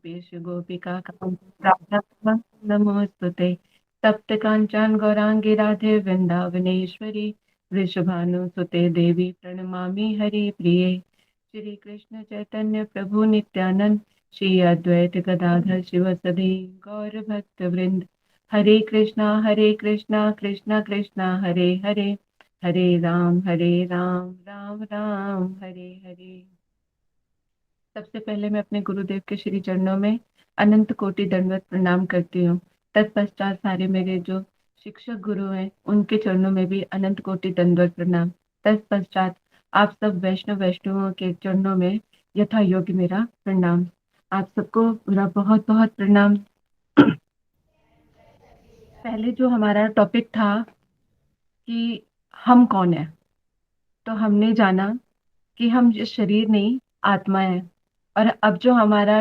गोपेश गोपिका कांता नमोस्तुते। तप्त कांचन गौरांगी राधे वृंदावनेश्वरी वृषभानुसुते देवी प्रणमामि हरिप्रिये। श्री कृष्ण चैतन्य प्रभु नित्यानंद श्री अद्वैत गदाधर शिवसदि गौर भक्त वृंद। हरे कृष्णा कृष्णा कृष्णा हरे हरे, हरे राम राम राम हरे हरे। सबसे पहले मैं अपने गुरुदेव के श्री चरणों में अनंत कोटि दंडवत प्रणाम करती हूँ। तत्पश्चात सारे मेरे जो शिक्षक गुरु हैं उनके चरणों में भी अनंत कोटि दंडवत प्रणाम। तत्पश्चात आप सब वैष्णवों के चरणों में यथा योग्य मेरा प्रणाम। आप सबको मेरा बहुत बहुत प्रणाम। पहले जो हमारा टॉपिक था कि हम कौन है, तो हमने जाना कि हम ये शरीर नहीं आत्मा है। और अब जो हमारा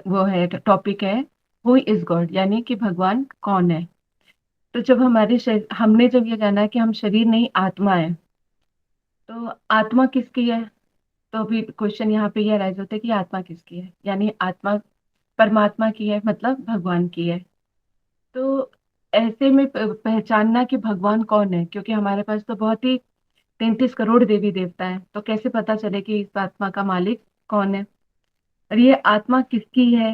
वो है टॉपिक है, हु इज गॉड, यानी कि भगवान कौन है। तो जब हमने जब ये जाना कि हम शरीर नहीं आत्मा है, तो आत्मा किसकी है। तो अभी क्वेश्चन यहाँ पे ये राइज होता है कि आत्मा किसकी है, यानी आत्मा परमात्मा की है, मतलब भगवान की है। तो ऐसे में पहचानना कि भगवान कौन है, क्योंकि हमारे पास तो बहुत ही 33 करोड़ देवी देवता है, तो कैसे पता चले कि इस आत्मा का मालिक कौन है। और ये आत्मा किसकी है,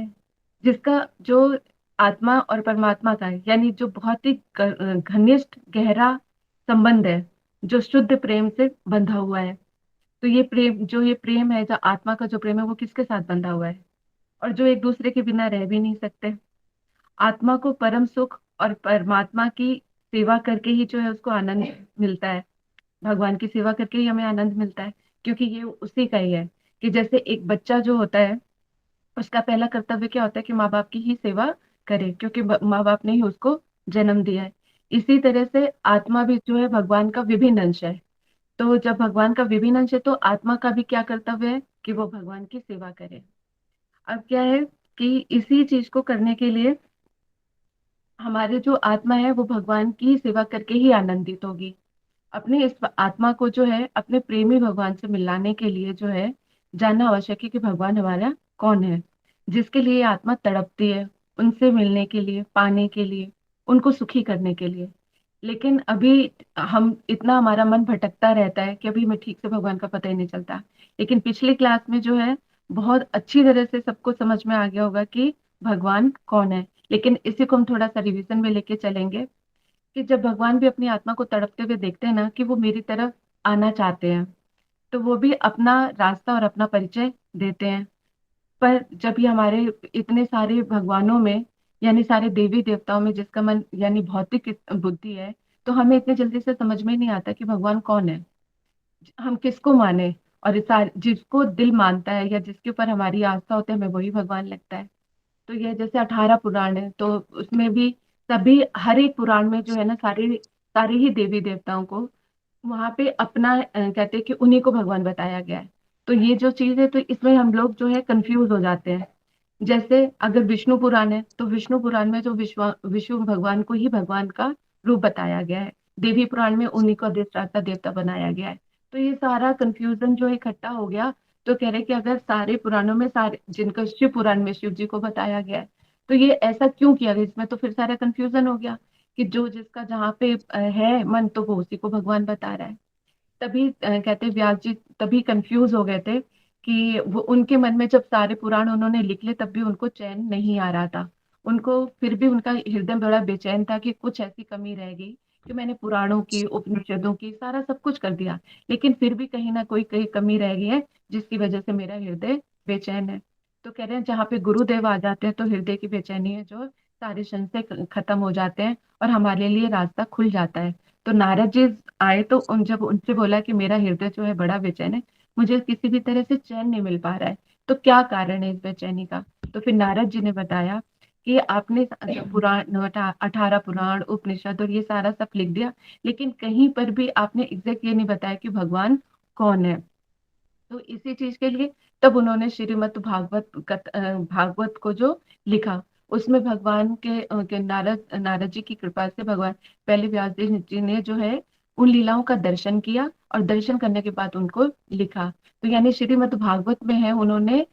जिसका जो आत्मा और परमात्मा का है, यानी जो बहुत ही घनिष्ठ गहरा संबंध है, जो शुद्ध प्रेम से बंधा हुआ है। तो ये प्रेम है, जो आत्मा का जो प्रेम है, वो किसके साथ बंधा हुआ है, और जो एक दूसरे के बिना रह भी नहीं सकते। आत्मा को परम सुख और परमात्मा की सेवा करके ही जो है उसको आनंद मिलता है। भगवान की सेवा करके ही हमें आनंद मिलता है, क्योंकि ये उसी का ही है। कि जैसे एक बच्चा जो होता है, उसका पहला कर्तव्य क्या होता है कि माँ बाप की ही सेवा करे, क्योंकि माँ बाप ने ही उसको जन्म दिया है। इसी तरह से आत्मा भी जो है भगवान का विभिन्न अंश है। तो जब भगवान का विभिन्न अंश है, तो आत्मा का भी क्या कर्तव्य है कि वो भगवान की सेवा करे। अब क्या है कि इसी चीज को करने के लिए हमारे जो आत्मा है वो भगवान की सेवा करके ही आनंदित होगी। अपने इस आत्मा को जो है अपने प्रेमी भगवान से मिलाने के लिए जो है जानना आवश्यक है कि भगवान हमारा कौन है, जिसके लिए आत्मा तड़पती है, उनसे मिलने के लिए, पाने के लिए, उनको सुखी करने के लिए। लेकिन अभी हम इतना हमारा मन भटकता रहता है कि अभी हमें ठीक से भगवान का पता ही नहीं चलता। लेकिन पिछली क्लास में जो है बहुत अच्छी तरह से सबको समझ में आ गया होगा कि भगवान कौन है। लेकिन इसी को हम थोड़ा सा रिवीजन में लेके चलेंगे कि जब भगवान भी अपनी आत्मा को तड़पते हुए देखते हैं ना कि वो मेरी तरफ आना चाहते हैं, तो वो भी अपना रास्ता और अपना परिचय देते हैं। पर जब ये हमारे इतने सारे भगवानों में, यानी सारे देवी देवताओं में जिसका मन यानी भौतिक बुद्धि है, तो हमें इतने जल्दी से समझ में नहीं आता कि भगवान कौन है, हम किसको माने। और जिसको दिल मानता है या जिसके ऊपर हमारी आस्था होती है, हमें वही भगवान लगता है। तो ये जैसे 18 पुराण है, तो उसमें भी सभी हर एक पुराण में जो है ना सारे सारे ही देवी देवताओं को वहां पे अपना कहते हैं कि उन्हीं को भगवान बताया गया है। तो ये जो चीज है, तो इसमें हम लोग जो है कंफ्यूज हो जाते हैं। जैसे अगर विष्णु पुराण है, तो विष्णु पुराण में जो विष्णु भगवान को ही भगवान का रूप बताया गया है। देवी पुराण में उन्हीं को अधिष्ठाता देवता बनाया गया है। तो ये सारा कंफ्यूजन जो इकट्ठा हो गया। तो कह रहे कि अगर सारे पुराणों में सारे जिनको शिव पुराण में शिव जी को बताया गया है, तो ये ऐसा क्यों किया गया, इसमें तो फिर सारा कंफ्यूजन हो गया कि जो जिसका जहाँ पे है मन, तो वो उसी को भगवान बता रहा है। तभी कहते व्यास जी तभी कंफ्यूज हो गए थे कि वो उनके मन में जब सारे पुराण उन्होंने लिख लिए, तब भी उनको चैन नहीं आ रहा था। उनको फिर भी उनका हृदय बड़ा बेचैन था कि कुछ ऐसी कमी रह गई कि मैंने पुराणों की, उपनिषदों की, सारा सब कुछ कर दिया, लेकिन फिर भी कहीं ना कोई कहीं कमी रह गई है, जिसकी वजह से मेरा हृदय बेचैन है। तो कह रहे हैं जहाँ पे गुरुदेव आ जाते हैं, तो हृदय की बेचैनी है जो सारे संशय खत्म हो जाते हैं और हमारे लिए रास्ता खुल जाता है। तो नारद जी आए, तो जब उनसे बोला कि मेरा हृदय जो है बड़ा बेचैन है, मुझे किसी भी तरह से चैन नहीं मिल पा रहा है, तो क्या कारण है इस बेचैनी का। तो फिर नारद जी ने बताया कि आपने पुराण 18 पुराण उपनिषद और ये सारा सब लिख दिया, लेकिन कहीं पर भी आपने एग्जैक्ट ये नहीं बताया कि भगवान कौन है। तो इसी चीज के लिए तब उन्होंने श्रीमद् भागवत को जो लिखा, उसमें भगवान के नारद जी की कृपा से भगवान पहले व्यास देव जी ने जो है उन लीलाओं का दर्शन किया, और दर्शन करने के बाद उनको लिखा। तो यानी श्रीमद् भागवत में है, उन्होंने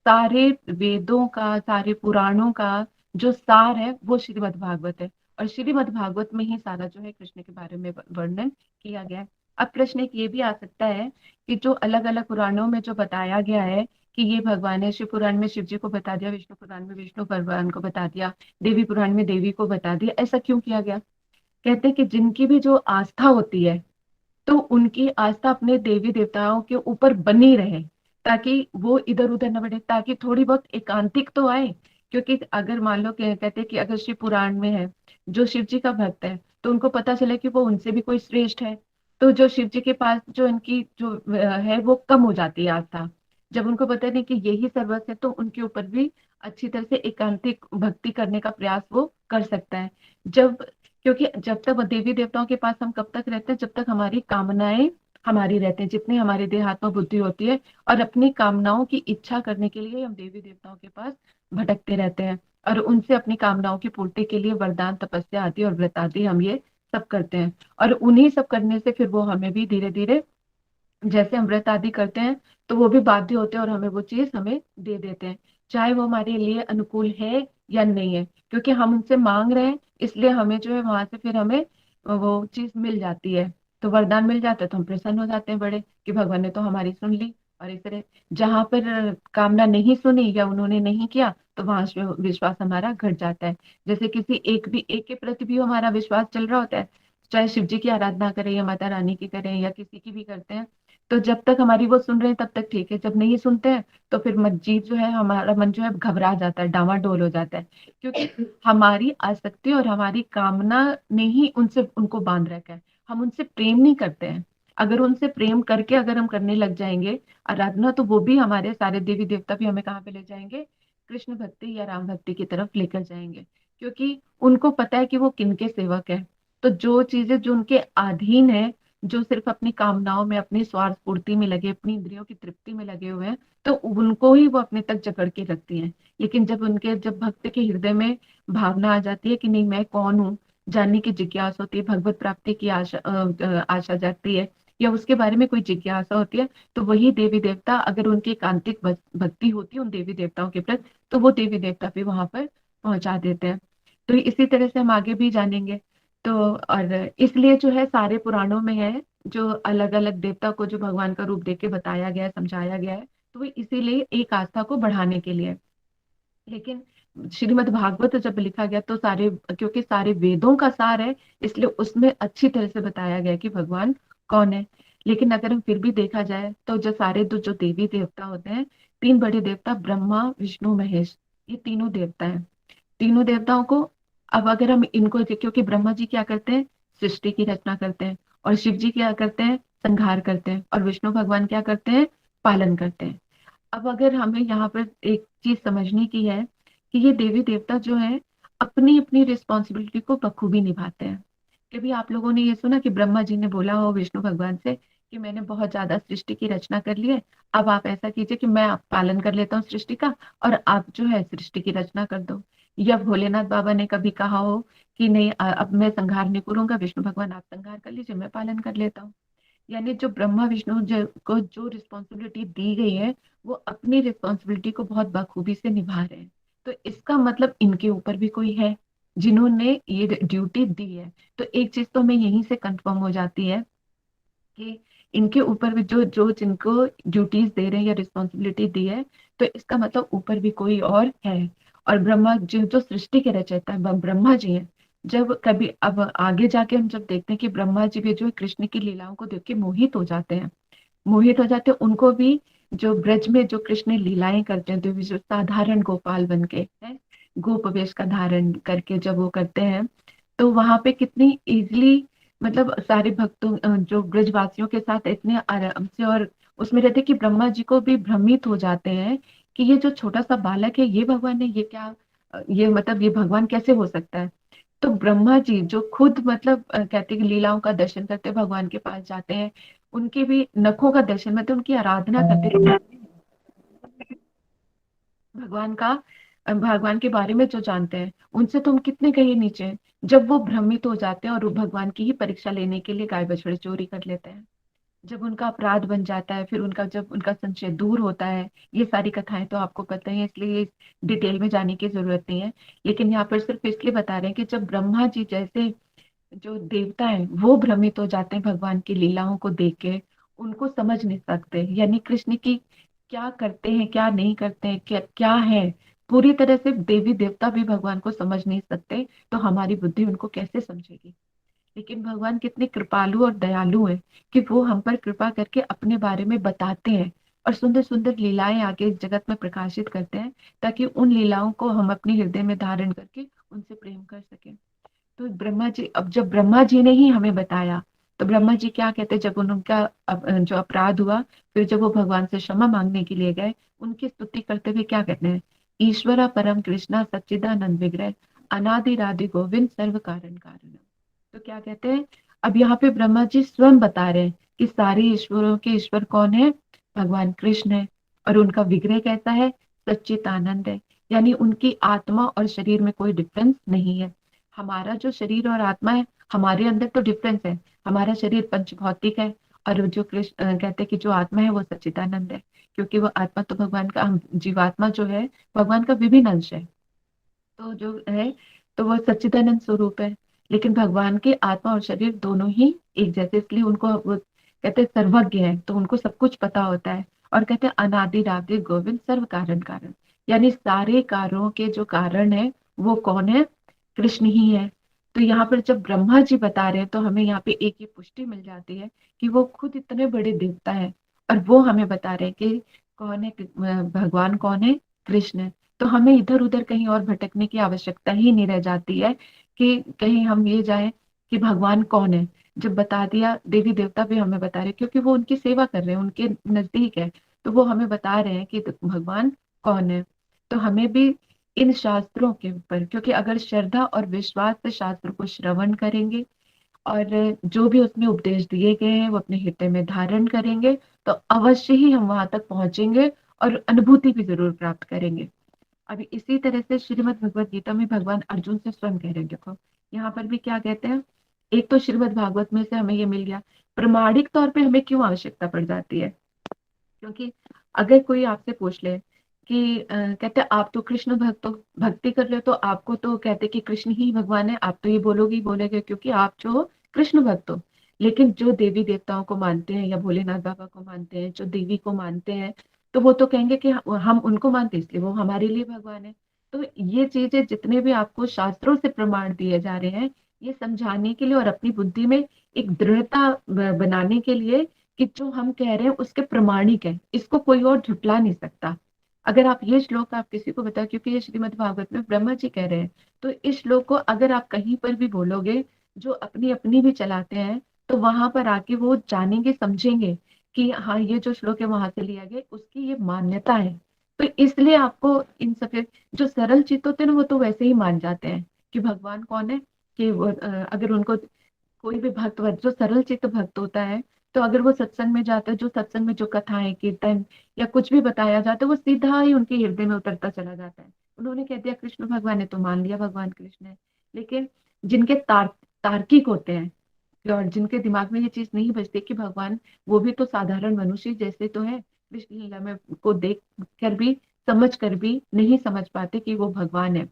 सारे वेदों का, सारे पुराणों का जो सार है वो श्रीमद् भागवत है। और श्रीमद् भागवत में ही सारा जो है कृष्ण के बारे में वर्णन किया गया है। अब प्रश्न एक ये भी आ सकता है कि जो अलग अलग पुराणों में जो बताया गया है कि ये भगवान है, शिव पुराण में शिव जी को बता दिया, विष्णु पुराण में विष्णु भगवान को बता दिया, देवी पुराण में देवी को बता दिया, ऐसा क्यों किया गया? कहते हैं कि जिनकी भी जो आस्था होती है, तो उनकी आस्था अपने देवी देवताओं के ऊपर बनी रहे, ताकि वो इधर उधर न बढ़े, ताकि थोड़ी बहुत एकांतिक तो आए। क्योंकि अगर मान लो कहते हैं कि अगर शिव पुराण में है, जो शिव जी का भक्त है, तो उनको पता चले कि वो उनसे भी कोई श्रेष्ठ है, तो जो शिव जी के पास जो इनकी जो है वो कम हो जाती है आस्था। जब उनको पता नहीं कि यही सर्वस्व है, तो उनके ऊपर भी अच्छी तरह से एकांतिक भक्ति करने का प्रयास वो कर सकता है। जब क्योंकि जब तक देवी देवताओं के पास हम कब तक रहते हैं? जब तक हमारी कामनाएं हमारी रहती हैं, जितनी हमारी देहात्म बुद्धि होती है, और अपनी कामनाओं की इच्छा करने के लिए हम देवी देवताओं के पास भटकते रहते हैं, और उनसे अपनी कामनाओं की पूर्ति के लिए वरदान, तपस्या आदि और व्रत आदि हम ये सब करते हैं। और उन्हीं सब करने से फिर वो हमें भी धीरे धीरे, जैसे हम व्रत आदि करते हैं, तो वो भी बाध्य होते हैं और हमें वो चीज हमें दे देते हैं, चाहे वो हमारे लिए अनुकूल है या नहीं है। क्योंकि हम उनसे मांग रहे हैं, इसलिए हमें जो है वहां से फिर हमें वो चीज मिल जाती है। तो वरदान मिल जाता है तो हम प्रसन्न हो जाते हैं बड़े, कि भगवान ने तो हमारी सुन ली। और इस तरह जहां पर कामना नहीं सुनी या उन्होंने नहीं किया, तो वहां से विश्वास हमारा घट जाता है। जैसे किसी एक के प्रति भी हमारा विश्वास चल रहा होता है, चाहे शिव जी की आराधना करें या माता रानी की करें या किसी की भी करते हैं, तो जब तक हमारी वो सुन रहे हैं तब तक ठीक है, जब नहीं सुनते हैं तो फिर जीव जो है, हमारा मन जो है घबरा जाता है, डावाडोल हो जाता है। क्योंकि हमारी आसक्ति और हमारी कामना ने ही उनसे उनको बांध रखा है। हम उनसे प्रेम नहीं करते हैं। अगर उनसे प्रेम करके अगर हम करने लग जाएंगे आराधना, तो वो भी हमारे सारे देवी देवता भी हमें कहाँ पे ले जाएंगे? कृष्ण भक्ति या राम भक्ति की तरफ लेकर जाएंगे। क्योंकि उनको पता है कि वो किनके सेवक है। तो जो चीजें जो उनके अधीन है, जो सिर्फ अपनी कामनाओं में, अपनी स्वार्थ पूर्ति में लगे, अपनी इंद्रियों की तृप्ति में लगे हुए हैं, तो उनको ही वो अपने तक जकड़ के रखती हैं। लेकिन जब भक्त के हृदय में भावना आ जाती है कि नहीं, मैं कौन हूँ, जानने की जिज्ञासा होती है, भगवत प्राप्ति की आशा जागती है, या उसके बारे में कोई जिज्ञासा होती है, तो वही देवी देवता, अगर उनकी एकांतिक भक्ति होती है उन देवी देवताओं के प्रति, तो वो देवी देवता भी वहां पर पहुंचा देते हैं। तो इसी तरह से हम आगे भी जानेंगे। तो और इसलिए जो है सारे पुराणों में है, जो अलग अलग देवता को जो भगवान का रूप देके बताया गया है, समझाया गया है, तो वो इसीलिए एक आस्था को बढ़ाने के लिए। लेकिन श्रीमद् भागवत जब लिखा गया तो सारे, क्योंकि सारे वेदों का सार है, इसलिए उसमें अच्छी तरह से बताया गया है कि भगवान कौन है। लेकिन अगर हम फिर भी देखा जाए, तो जो सारे जो देवी देवता होते हैं, तीन बड़े देवता ब्रह्मा विष्णु महेश, ये तीनों देवता हैं। तीनों देवताओं को, अब अगर हम इनको, क्योंकि ब्रह्मा जी क्या करते हैं? सृष्टि की रचना करते हैं। और शिव जी क्या करते हैं? संहार करते हैं। और विष्णु भगवान क्या करते हैं? पालन करते हैं। अब अगर हमें यहाँ पर एक चीज समझने की है कि ये देवी देवता जो है, अपनी अपनी रिस्पॉन्सिबिलिटी को बखूबी निभाते हैं। कभी आप लोगों ने ये सुना कि ब्रह्मा जी ने बोला हो विष्णु भगवान से कि मैंने बहुत ज्यादा सृष्टि की रचना कर ली है, अब आप ऐसा कीजिए कि मैं आप पालन कर लेता हूँ सृष्टि का, और आप जो है सृष्टि की रचना कर दो। या भोलेनाथ बाबा ने कभी कहा हो कि नहीं, अब मैं संहार नहीं करूंगा, विष्णु भगवान आप संहार कर लीजिए, मैं पालन कर लेता हूँ। यानी जो ब्रह्मा विष्णु को जो रिस्पॉन्सिबिलिटी दी गई है, वो अपनी रिस्पॉन्सिबिलिटी को बहुत बखूबी से निभा रहे हैं। तो इसका मतलब इनके ऊपर भी कोई है जिन्होंने ये ड्यूटी दी है। तो एक चीज तो हमें यहीं से कंफर्म हो जाती है कि इनके ऊपर भी जो जो जिनको ड्यूटीज दे रहे हैं या रिस्पॉन्सिबिलिटी दी है, तो इसका मतलब ऊपर भी कोई और है। और ब्रह्मा जो जो सृष्टि के रचयिता है, ब्रह्मा जी हैं। जब कभी अब आगे जाके हम जब देखते हैं कि ब्रह्मा जी भी जो है कृष्ण की लीलाओं को देख के मोहित हो जाते हैं, मोहित हो जाते हैं। उनको भी जो ब्रज में जो कृष्ण लीलाएं करते हैं, तो जो साधारण गोपाल बन के है, गोप वेश का धारण करके जब वो करते हैं, तो वहां पे कितनी इजीली, मतलब सारे भक्तों जो ब्रजवासियों के साथ इतने आराम से और उसमें रहते कि ब्रह्मा जी को भी भ्रमित हो जाते हैं कि ये जो छोटा सा बालक है, ये भगवान है, ये क्या, ये मतलब ये भगवान कैसे हो सकता है? तो ब्रह्मा जी जो खुद मतलब कहते हैं कि लीलाओं का दर्शन करते भगवान के पास जाते हैं, उनके भी नखों का दर्शन, मतलब उनकी आराधना करते हैं भगवान का, भगवान के बारे में जो जानते हैं, उनसे तो हम कितने कहीं नीचे हैं। जब वो भ्रमित हो जाते हैं और वो भगवान की ही परीक्षा लेने के लिए गाय बछड़े चोरी कर लेते हैं, जब उनका अपराध बन जाता है, फिर उनका जब उनका संशय दूर होता है, ये सारी कथाएं तो आपको पता ही है, इसलिए डिटेल में जाने की जरूरत नहीं है। लेकिन यहाँ पर सिर्फ इसलिए बता रहे हैं कि जब ब्रह्मा जी जैसे जो देवता है वो भ्रमित हो जाते हैं भगवान की लीलाओं को देख के, उनको समझ नहीं सकते, यानी कृष्ण की क्या करते हैं क्या नहीं करते हैं क्या क्या है, पूरी तरह से देवी देवता भी भगवान को समझ नहीं सकते, तो हमारी बुद्धि उनको कैसे समझेगी। लेकिन भगवान कितने कृपालु और दयालु हैं कि वो हम पर कृपा करके अपने बारे में बताते हैं और सुंदर सुंदर लीलाएं आगे इस जगत में प्रकाशित करते हैं, ताकि उन लीलाओं को हम अपने हृदय में धारण करके उनसे प्रेम कर सकें। तो ब्रह्मा जी, अब जब ब्रह्मा जी ने ही हमें बताया, तो ब्रह्मा जी क्या कहते, जब उनका जो अपराध हुआ, फिर जब वो भगवान से क्षमा मांगने के लिए गए, उनकी स्तुति करते हुए क्या कहते हैं, ईश्वरा परम कृष्णा सच्चिदानंद विग्रह अनादि राधि गोविंद सर्व कारण कारण। तो क्या कहते हैं, अब यहाँ पे ब्रह्मा जी स्वयं बता रहे हैं कि सारे ईश्वरों के ईश्वर कौन है, भगवान कृष्ण है। और उनका विग्रह कैसा है, सच्चित आनंद है, यानी उनकी आत्मा और शरीर में कोई डिफरेंस नहीं है। हमारा जो शरीर और आत्मा है, हमारे अंदर तो डिफरेंस है, हमारा शरीर पंच भौतिक है, और जो कृष्ण कहते हैं कि जो आत्मा है वो सच्चिदानंद है, क्योंकि वो आत्मा तो भगवान का, जीवात्मा जो है भगवान का विभिन्न अंश है। तो जो है, तो वो सच्चिदानंद स्वरूप है। लेकिन भगवान के आत्मा और शरीर दोनों ही एक जैसे, इसलिए उनको वो कहते हैं सर्वज्ञ है, तो उनको सब कुछ पता होता है। और कहते हैं अनादि राधे गोविंद सर्व कारण कारण, यानी सारे कार्यों के जो कारण है वो कौन है, कृष्ण ही है। तो यहाँ पर जब ब्रह्मा जी बता रहे हैं, तो हमें यहाँ पे एक ही पुष्टि मिल जाती है कि वो खुद इतने बड़े देवता है, और वो हमें बता रहे हैं कि कौन है, भगवान कौन है, कृष्ण है। तो हमें इधर उधर कहीं और भटकने की आवश्यकता ही नहीं रह जाती है कि कहीं हम ये जाए कि भगवान कौन है। जब बता दिया, देवी देवता भी हमें बता रहे, क्योंकि वो उनकी सेवा कर रहे हैं, उनके नजदीक है, तो वो हमें बता रहे हैं कि भगवान कौन है। तो हमें भी इन शास्त्रों के ऊपर, क्योंकि अगर श्रद्धा और विश्वास से शास्त्र को श्रवण करेंगे और जो भी उसमें उपदेश दिए गए हैं वो अपने हृदय में धारण करेंगे, तो अवश्य ही हम वहां तक पहुंचेंगे और अनुभूति भी जरूर प्राप्त करेंगे। अभी इसी तरह से श्रीमद् भगवत गीता में भगवान अर्जुन से स्वयं कह रहे हैं, देखो यहाँ पर भी क्या कहते हैं। एक तो श्रीमद् भागवत में से हमें ये मिल गया, प्रमाणिक तौर पे हमें क्यों आवश्यकता पड़ जाती है, क्योंकि अगर कोई आपसे पूछ ले कि कहते आप तो कृष्ण भक्त हो, भक्ति कर रहे हो, तो आपको तो कहते कि कृष्ण ही भगवान है, आप तो ये बोलोगे ही बोलेगे, क्योंकि आप जो कृष्ण भक्त हो। लेकिन जो देवी देवताओं को मानते हैं या भोलेनाथ बाबा को मानते हैं, जो देवी को मानते हैं, तो वो तो कहेंगे कि हम उनको मानते हैं इसलिए वो हमारे लिए भगवान है। तो ये चीजें जितने भी आपको शास्त्रों से प्रमाण दिए जा रहे हैं, ये समझाने के लिए और अपनी बुद्धि में एक दृढ़ता बनाने के लिए कि जो हम कह रहे हैं उसके प्रमाणिक है, इसको कोई और झुटला नहीं सकता। अगर आप ये श्लोक आप किसी को बताओ, क्योंकि ये श्रीमद् भागवत में ब्रह्मा जी कह रहे हैं, तो इस श्लोक को अगर आप कहीं पर भी बोलोगे, जो अपनी अपनी भी चलाते हैं, तो वहां पर आके वो जानेंगे समझेंगे कि हाँ ये जो श्लोक है वहां से लिया गया, उसकी ये मान्यता है। तो इसलिए आपको इन सब, जो सरल चित्त होते हैं ना वो तो वैसे ही मान जाते हैं कि भगवान कौन है, कि वो अगर उनको कोई भी भक्त, जो सरल चित्त भक्त होता है, तो अगर वो सत्संग में जाता है, जो सत्संग में जो कथाएं कीर्तन या कुछ भी बताया जाता है वो सीधा ही उनके हृदय में उतरता चला जाता है। उन्होंने कह दिया कृष्ण भगवान है, तो मान लिया भगवान कृष्ण है। लेकिन जिनके तार्किक होते हैं, और जिनके दिमाग में ये चीज नहीं बचती कि भगवान वो भी तो साधारण मनुष्य जैसे तो है, कृष्ण लीला में को देख कर भी, समझ कर भी नहीं समझ पाते कि वो भगवान है,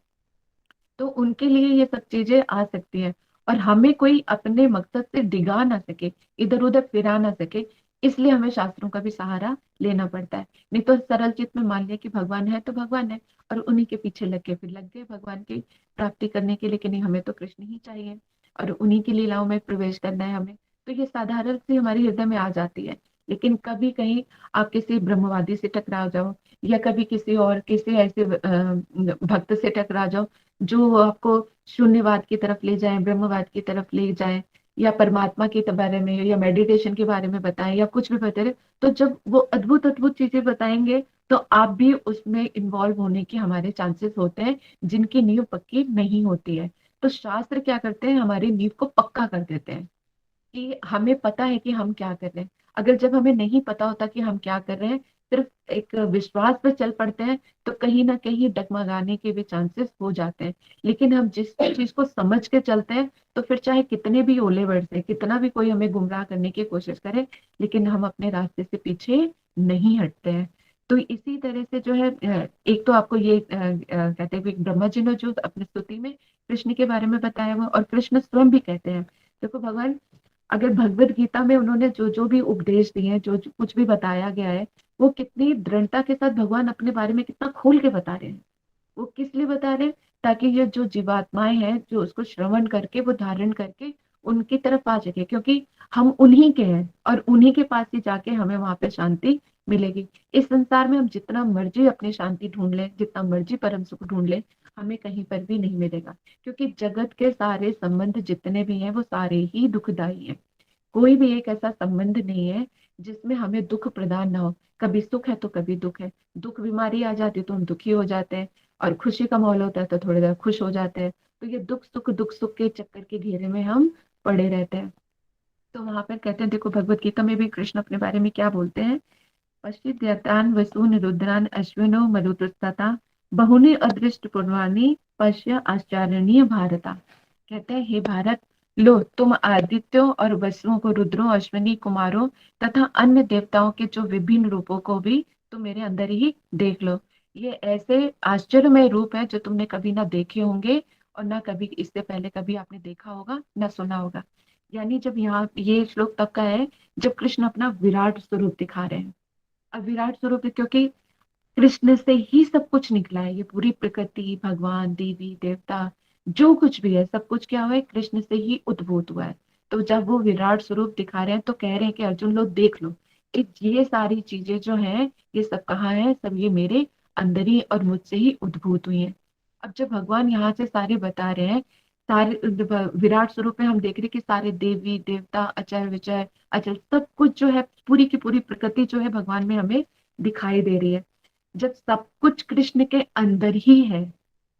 तो उनके लिए ये सब चीजें आ सकती है। और हमें कोई अपने मकसद से डिगा ना सके, इधर उधर फिरा ना सके, इसलिए हमें शास्त्रों का भी सहारा लेना पड़ता है। नहीं तो सरल चित्त में मान लिया कि भगवान है तो भगवान है, और उन्हीं के पीछे लग के फिर लग गए भगवान की प्राप्ति करने के लिए कि नहीं हमें तो कृष्ण ही चाहिए और उन्हीं की लीलाओं में प्रवेश करना है हमें। तो ये साधारण सी हमारे हृदय में आ जाती है। लेकिन कभी कहीं आप किसी ब्रह्मवादी से टकरा जाओ, या कभी किसी और किसी ऐसे भक्त से टकरा जाओ जो आपको शून्यवाद की तरफ ले जाएं, ब्रह्मवाद की तरफ ले जाएं, या परमात्मा के बारे में या मेडिटेशन के बारे में बताएं या कुछ भी बता रहे, तो जब वो अद्भुत अद्भुत चीजें बताएंगे, तो आप भी उसमें इन्वॉल्व होने के हमारे चांसेस होते हैं, जिनकी नींव पक्की नहीं होती है। तो शास्त्र क्या करते हैं, हमारी नींव को पक्का कर देते हैं कि हमें पता है कि हम क्या कर रहे हैं। अगर जब हमें नहीं पता होता कि हम क्या कर रहे हैं, सिर्फ एक विश्वास पर चल पड़ते हैं तो कहीं ना कहीं डगमगाने के भी चांसेस हो जाते हैं। लेकिन हम जिस चीज को समझ के चलते हैं, तो फिर चाहे कितने भी ओले बरसे, कितना भी कोई हमें गुमराह करने की कोशिश करे, लेकिन हम अपने रास्ते से पीछे नहीं हटते हैं। तो इसी तरह से जो है एक तो आपको ये कहते हैं कि ब्रह्मा जी ने जो अपनी स्तुति में कृष्ण के बारे में बताया हुआ, और कृष्ण स्वयं भी कहते हैं, देखो भगवान, अगर भगवत गीता में उन्होंने जो जो भी उपदेश दिए हैं, जो जो कुछ भी बताया गया है, वो कितनी दृढ़ता के साथ भगवान अपने बारे में कितना खोल के बता रहे हैं। वो किस लिए बता रहे हैं? ताकि ये जो जीवात्माएं हैं, जो उसको श्रवण करके वो धारण करके उनकी तरफ आ सके, क्योंकि हम उन्हीं के हैं और उन्हीं के पास ही जाके हमें वहां पे शांति मिलेगी। इस संसार में हम जितना मर्जी अपनी शांति ढूंढ लें, जितना मर्जी परम सुख ढूंढ लें, हमें कहीं पर भी नहीं मिलेगा, क्योंकि जगत के सारे संबंध जितने भी हैं वो सारे ही दुखदाई हैं। कोई भी एक ऐसा संबंध नहीं है जिसमें हमें दुख प्रदान ना हो। कभी सुख है तो कभी दुख है। दुख बीमारी आ जाती है तो हम दुखी हो जाते हैं, और खुशी का माहौल होता है तो थोड़ी देर खुश हो जाते हैं। तो ये दुख सुख के चक्कर के घेरे में हम पड़े रहते हैं। तो वहां पर कहते हैं, देखो भगवत गीता में भी कृष्ण अपने बारे में क्या बोलते हैं। पश्चिद्यतान वसून रुद्रान अश्विनो मरुतस्तथा बहुनि अदृष्ट पूर्वाणि पश्य आश्चर्यणीय भारता। कहते हैं, हे भारत, लो तुम आदित्यों और वसुओं को, रुद्रों, अश्विनी कुमारों तथा अन्य देवताओं के जो विभिन्न रूपों को भी तुम मेरे अंदर ही देख लो। ये ऐसे आश्चर्यमय रूप है जो तुमने कभी ना देखे होंगे, और ना कभी इससे पहले कभी आपने देखा होगा ना सुना होगा। यानी जब यहाँ ये श्लोक तब का है जब कृष्ण अपना विराट स्वरूप दिखा रहे हैं। अब विराट स्वरूप है क्योंकि कृष्ण से ही सब कुछ निकला है। ये पूरी प्रकृति, भगवान, देवी देवता, जो कुछ भी है, सब कुछ क्या हुआ है, कृष्ण से ही उद्भूत हुआ है। तो जब वो विराट स्वरूप दिखा रहे हैं तो कह रहे हैं कि अर्जुन लो देख लो कि ये सारी चीजें जो हैं ये सब कहाँ है, सब ये मेरे अंदर ही और मुझसे ही उद्भूत हुई हैं। अब जब भगवान यहाँ से सारे बता रहे हैं, सारे विराट स्वरूप में हम देख रहे हैं कि सारे देवी देवता, अचर विचर अचल, सब कुछ जो है, पूरी की पूरी प्रकृति जो है भगवान में हमें दिखाई दे रही है। जब सब कुछ कृष्ण के अंदर ही है,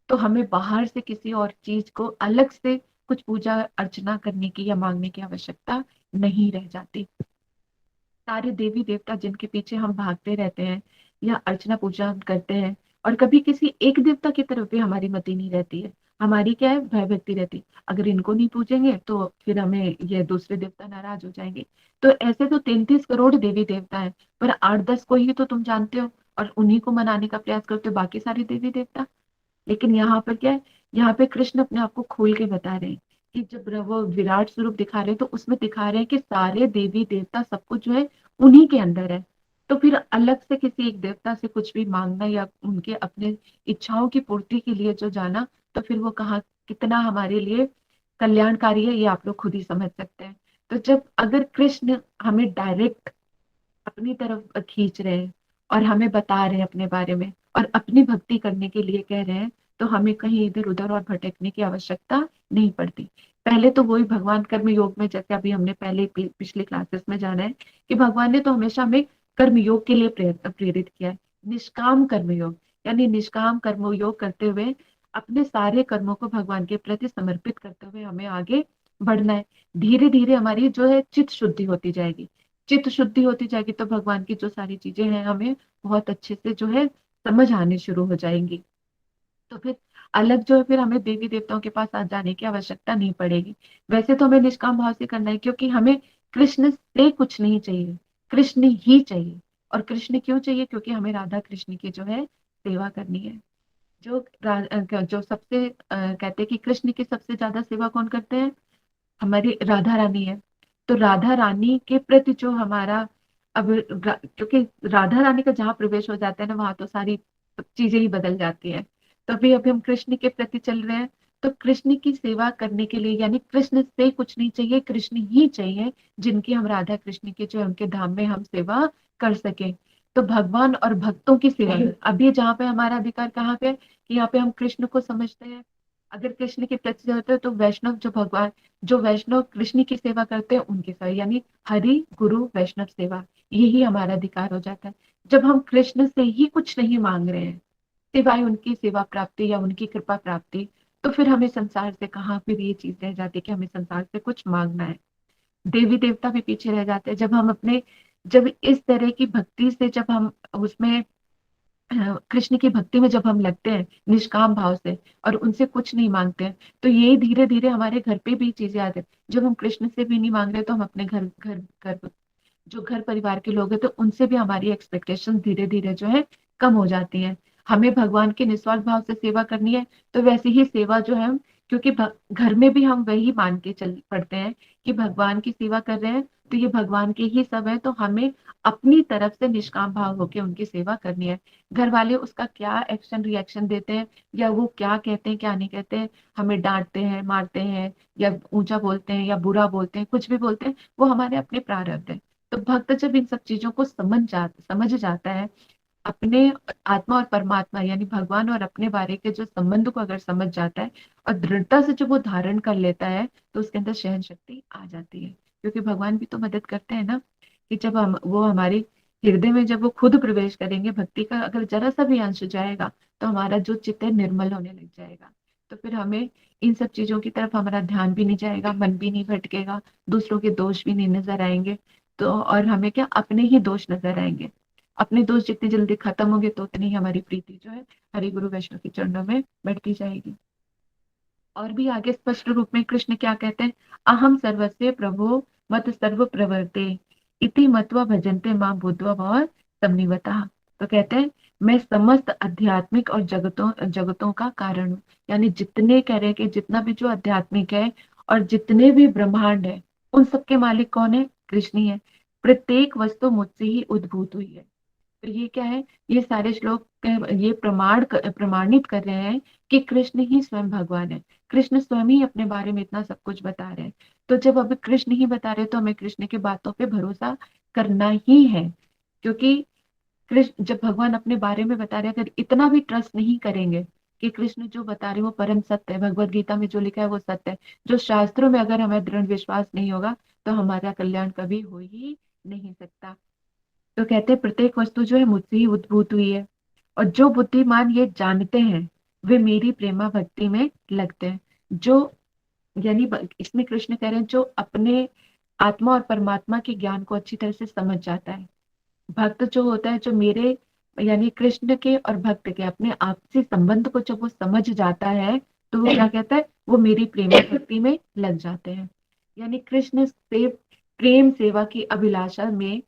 तो हमें बाहर से किसी और चीज को अलग से कुछ पूजा अर्चना करने की या मांगने की आवश्यकता नहीं रह जाती। सारे देवी देवता जिनके पीछे हम भागते रहते हैं या अर्चना पूजा करते हैं, और कभी किसी एक देवता की तरफ भी हमारी मति नहीं रहती है। हमारी क्या है, भय भक्ति रहती। अगर इनको नहीं पूजेंगे तो फिर हमें ये दूसरे देवता नाराज हो जाएंगे। तो ऐसे तो 33 करोड़ देवी देवता है, पर 8-10 को ही तो तुम जानते हो, और उन्हीं को मनाने का प्रयास करते हो, बाकी सारे देवी देवता। लेकिन यहाँ पर क्या है, यहाँ पे कृष्ण अपने आप को खोल के बता रहे हैं कि जब वो विराट स्वरूप दिखा रहे हैं तो उसमें दिखा रहे हैं कि सारे देवी देवता सब कुछ जो है उन्हीं के अंदर है। तो फिर अलग से किसी एक देवता से कुछ भी मांगना या उनके अपने इच्छाओं की पूर्ति के लिए जो जाना, तो फिर वो कहाँ कितना हमारे लिए कल्याणकारी है, ये आप लोग खुद ही समझ सकते हैं। तो जब अगर कृष्ण हमें डायरेक्ट अपनी तरफ खींच रहे हैं और हमें बता रहे हैं अपने बारे में, और अपनी भक्ति करने के लिए कह रहे हैं, तो हमें कहीं इधर उधर और भटकने की आवश्यकता नहीं पड़ती। पहले तो वही भगवान कर्म योग में, जैसे अभी हमने पहले पिछले क्लासेस में जाना है कि भगवान ने तो हमेशा हमें कर्म योग के लिए प्रेरित किया है। निष्काम कर्म योग, यानी निष्काम कर्म योग करते हुए अपने सारे कर्मों को भगवान के प्रति समर्पित करते हुए हमें आगे बढ़ना है। धीरे धीरे हमारी जो है चित्त शुद्धि होती जाएगी। चित्त शुद्धि होती जाएगी तो भगवान की जो सारी चीजें हैं हमें बहुत अच्छे से जो है समझ आने शुरू हो जाएंगी। तो फिर अलग जो है, फिर हमें देवी देवताओं के पास आज जाने की आवश्यकता नहीं पड़ेगी। वैसे तो हमें निष्काम भाव से करना है, क्योंकि हमें कृष्ण से कुछ नहीं चाहिए, कृष्ण ही चाहिए। और कृष्ण क्यों चाहिए? क्योंकि हमें राधा कृष्ण की जो है सेवा करनी है। जो सबसे कहते हैं कि कृष्ण की सबसे ज्यादा सेवा कौन करते हैं? हमारी राधा रानी है। तो राधा रानी के प्रति जो हमारा, अब क्योंकि राधा रानी का जहाँ प्रवेश हो जाता है ना, वहां तो सारी चीजें ही बदल जाती हैं। तो अभी हम कृष्ण के प्रति चल रहे हैं, तो कृष्ण की सेवा करने के लिए, यानी कृष्ण से कुछ नहीं चाहिए, कृष्ण ही चाहिए, जिनकी हम राधा कृष्ण के जो है, उनके धाम में हम सेवा कर सके। तो भगवान और भक्तों की सेवा, अभी जहाँ पे हमारा अधिकार कहाँ पे है कि यहाँ पे हम कृष्ण को समझते हैं। अगर कृष्ण के प्रति होते हैं तो वैष्णव जो भगवान, जो वैष्णव कृष्ण की सेवा करते हैं उनकी सेवा, यानी हरि गुरु वैष्णव सेवा, यही हमारा अधिकार हो जाता है। जब हम कृष्ण से ही कुछ नहीं मांग रहे हैं सिवाय उनकी सेवा प्राप्ति या उनकी कृपा प्राप्ति, तो फिर हमें संसार से कहाँ फिर ये चीज रह जाती है कि हमें संसार से कुछ मांगना है। देवी देवता भी पीछे रह जाते हैं। जब हम अपने जब इस तरह की भक्ति से जब हम उसमें कृष्ण की भक्ति में जब हम लगते हैं निष्काम भाव से और उनसे कुछ नहीं मांगते हैं, तो ये धीरे धीरे हमारे घर पे भी चीजें आती हैं। जब हम कृष्ण से भी नहीं मांग रहे तो हम अपने घर घर घर जो घर परिवार के लोग हैं तो उनसे भी हमारी एक्सपेक्टेशन धीरे धीरे जो है कम हो जाती है। हमें भगवान की निस्वार्थ भाव से सेवा करनी है, तो वैसी ही सेवा जो है क्योंकि घर में भी हम वही मान के चल पड़ते हैं कि भगवान की सेवा कर रहे हैं तो ये भगवान के ही सब है, तो हमें अपनी तरफ से निष्काम भाव होकर उनकी सेवा करनी है। घर वाले उसका क्या एक्शन रिएक्शन देते हैं या वो क्या कहते हैं क्या नहीं कहते हैं, हमें डांटते हैं मारते हैं या ऊंचा बोलते हैं या बुरा बोलते हैं कुछ भी बोलते हैं, वो हमारे अपने प्रारब्ध है। तो भक्त जब इन सब चीजों को समझ जाता है, अपने आत्मा और परमात्मा यानी भगवान और अपने बारे के जो संबंध को अगर समझ जाता है और दृढ़ता से जब वो धारण कर लेता है, तो उसके अंदर सहन शक्ति आ जाती है। क्योंकि भगवान भी तो मदद करते हैं ना, कि जब हम वो हमारे हृदय में जब वो खुद प्रवेश करेंगे, भक्ति का अगर जरा सा भी अंश जाएगा तो हमारा जो चित्त है निर्मल होने लग जाएगा। तो फिर हमें इन सब चीजों की तरफ हमारा ध्यान भी नहीं जाएगा, मन भी नहीं भटकेगा, दूसरों के दोष भी नहीं नजर आएंगे। तो और हमें क्या अपने ही दोष नजर आएंगे। अपने दोष जितनी जल्दी खत्म होंगे तो उतनी ही हमारी प्रीति जो है हरि गुरु वैष्णव के चरणों में बढ़ती जाएगी। और भी आगे स्पष्ट रूप में कृष्ण क्या कहते हैं, अहम सर्वस्य प्रभो मत सर्व प्रवर्ते इति मत्वा भजन्ते मां बुद्ध्वा भव संनिवतः। तो कहते हैं मैं समस्त आध्यात्मिक और जगतों जगतों का कारण हूँ। यानी जितने कह रहे हैं कि जितना भी जो आध्यात्मिक है और जितने भी ब्रह्मांड है, उन सबके मालिक कौन है, कृष्ण ही है। प्रत्येक वस्तु मुझसे ही उद्भूत हुई है। तो ये क्या है, ये सारे श्लोक ये प्रमाणित कर रहे हैं कि कृष्ण ही स्वयं भगवान है। कृष्ण स्वयं ही अपने बारे में इतना सब कुछ बता रहे हैं। तो जब अब कृष्ण ही बता रहे हैं तो हमें कृष्ण की बातों पे भरोसा करना ही है। क्योंकि कृष्ण जब भगवान अपने बारे में बता रहे हैं, अगर इतना भी ट्रस्ट नहीं करेंगे कि कृष्ण जो बता रहे हैं वो परम सत्य है, भगवत गीता में जो लिखा है वो सत्य है, जो शास्त्रों में अगर हमें दृढ़ विश्वास नहीं होगा तो हमारा कल्याण कभी हो ही नहीं सकता। तो कहते हैं प्रत्येक वस्तु जो है मुझसे ही उद्भूत हुई है, और जो बुद्धिमान ये जानते हैं वे मेरी प्रेमा भक्ति में लगते हैं। जो यानी इसमें कृष्ण कह रहे हैं जो अपने आत्मा और परमात्मा के ज्ञान को अच्छी तरह से समझ जाता है। भक्त जो होता है जो मेरे यानी कृष्ण के और भक्त के अपने आपसी संबंध को जब वो समझ जाता है, तो वो क्या कहता है, वो मेरी प्रेम भक्ति में लग जाते हैं। यानी कृष्ण से प्रेम सेवा की अभिलाषा में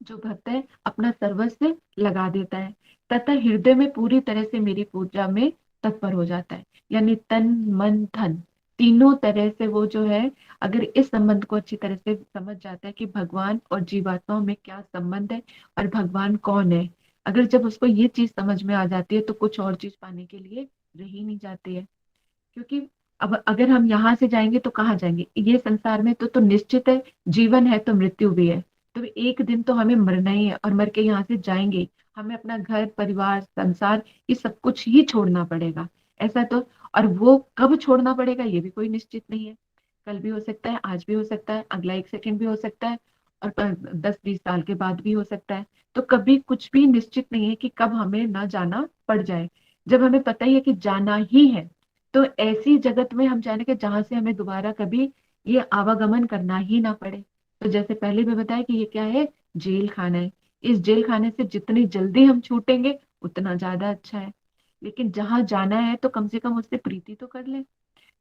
जो भक्त है अपना सर्वस्व लगा देता है तथा हृदय में पूरी तरह से मेरी पूजा में तत्पर हो जाता है। यानी तन मन धन तीनों तरह से वो जो है अगर इस संबंध को अच्छी तरह से समझ जाता है कि भगवान और जीवात्माओं में क्या संबंध है और भगवान कौन है, अगर जब उसको ये चीज समझ में आ जाती है तो कुछ और चीज पाने के लिए रही नहीं जाती है। क्योंकि अब अगर हम यहाँ से जाएंगे तो कहाँ जाएंगे, ये संसार में तो निश्चित है, जीवन है तो मृत्यु भी है। तो एक दिन तो हमें मरना ही है और मर के यहाँ से जाएंगे ही। हमें अपना घर परिवार संसार ये सब कुछ ही छोड़ना पड़ेगा। ऐसा तो, और वो कब छोड़ना पड़ेगा ये भी कोई निश्चित नहीं है। कल भी हो सकता है, आज भी हो सकता है, अगला एक सेकंड भी हो सकता है, और 10-20 साल के बाद भी हो सकता है। तो कभी कुछ भी निश्चित नहीं है कि कब हमें ना जाना पड़ जाए। जब हमें पता ही है कि जाना ही है, तो ऐसी जगत में हम जाने जहां से हमें दोबारा कभी ये आवागमन करना ही ना पड़े। तो जैसे पहले भी बताया कि ये क्या है, जेल खाना है। इस जेल खाने से जितनी जल्दी हम छूटेंगे उतना ज्यादा अच्छा है। लेकिन जहां जाना है तो कम से कम उससे प्रीति तो कर ले।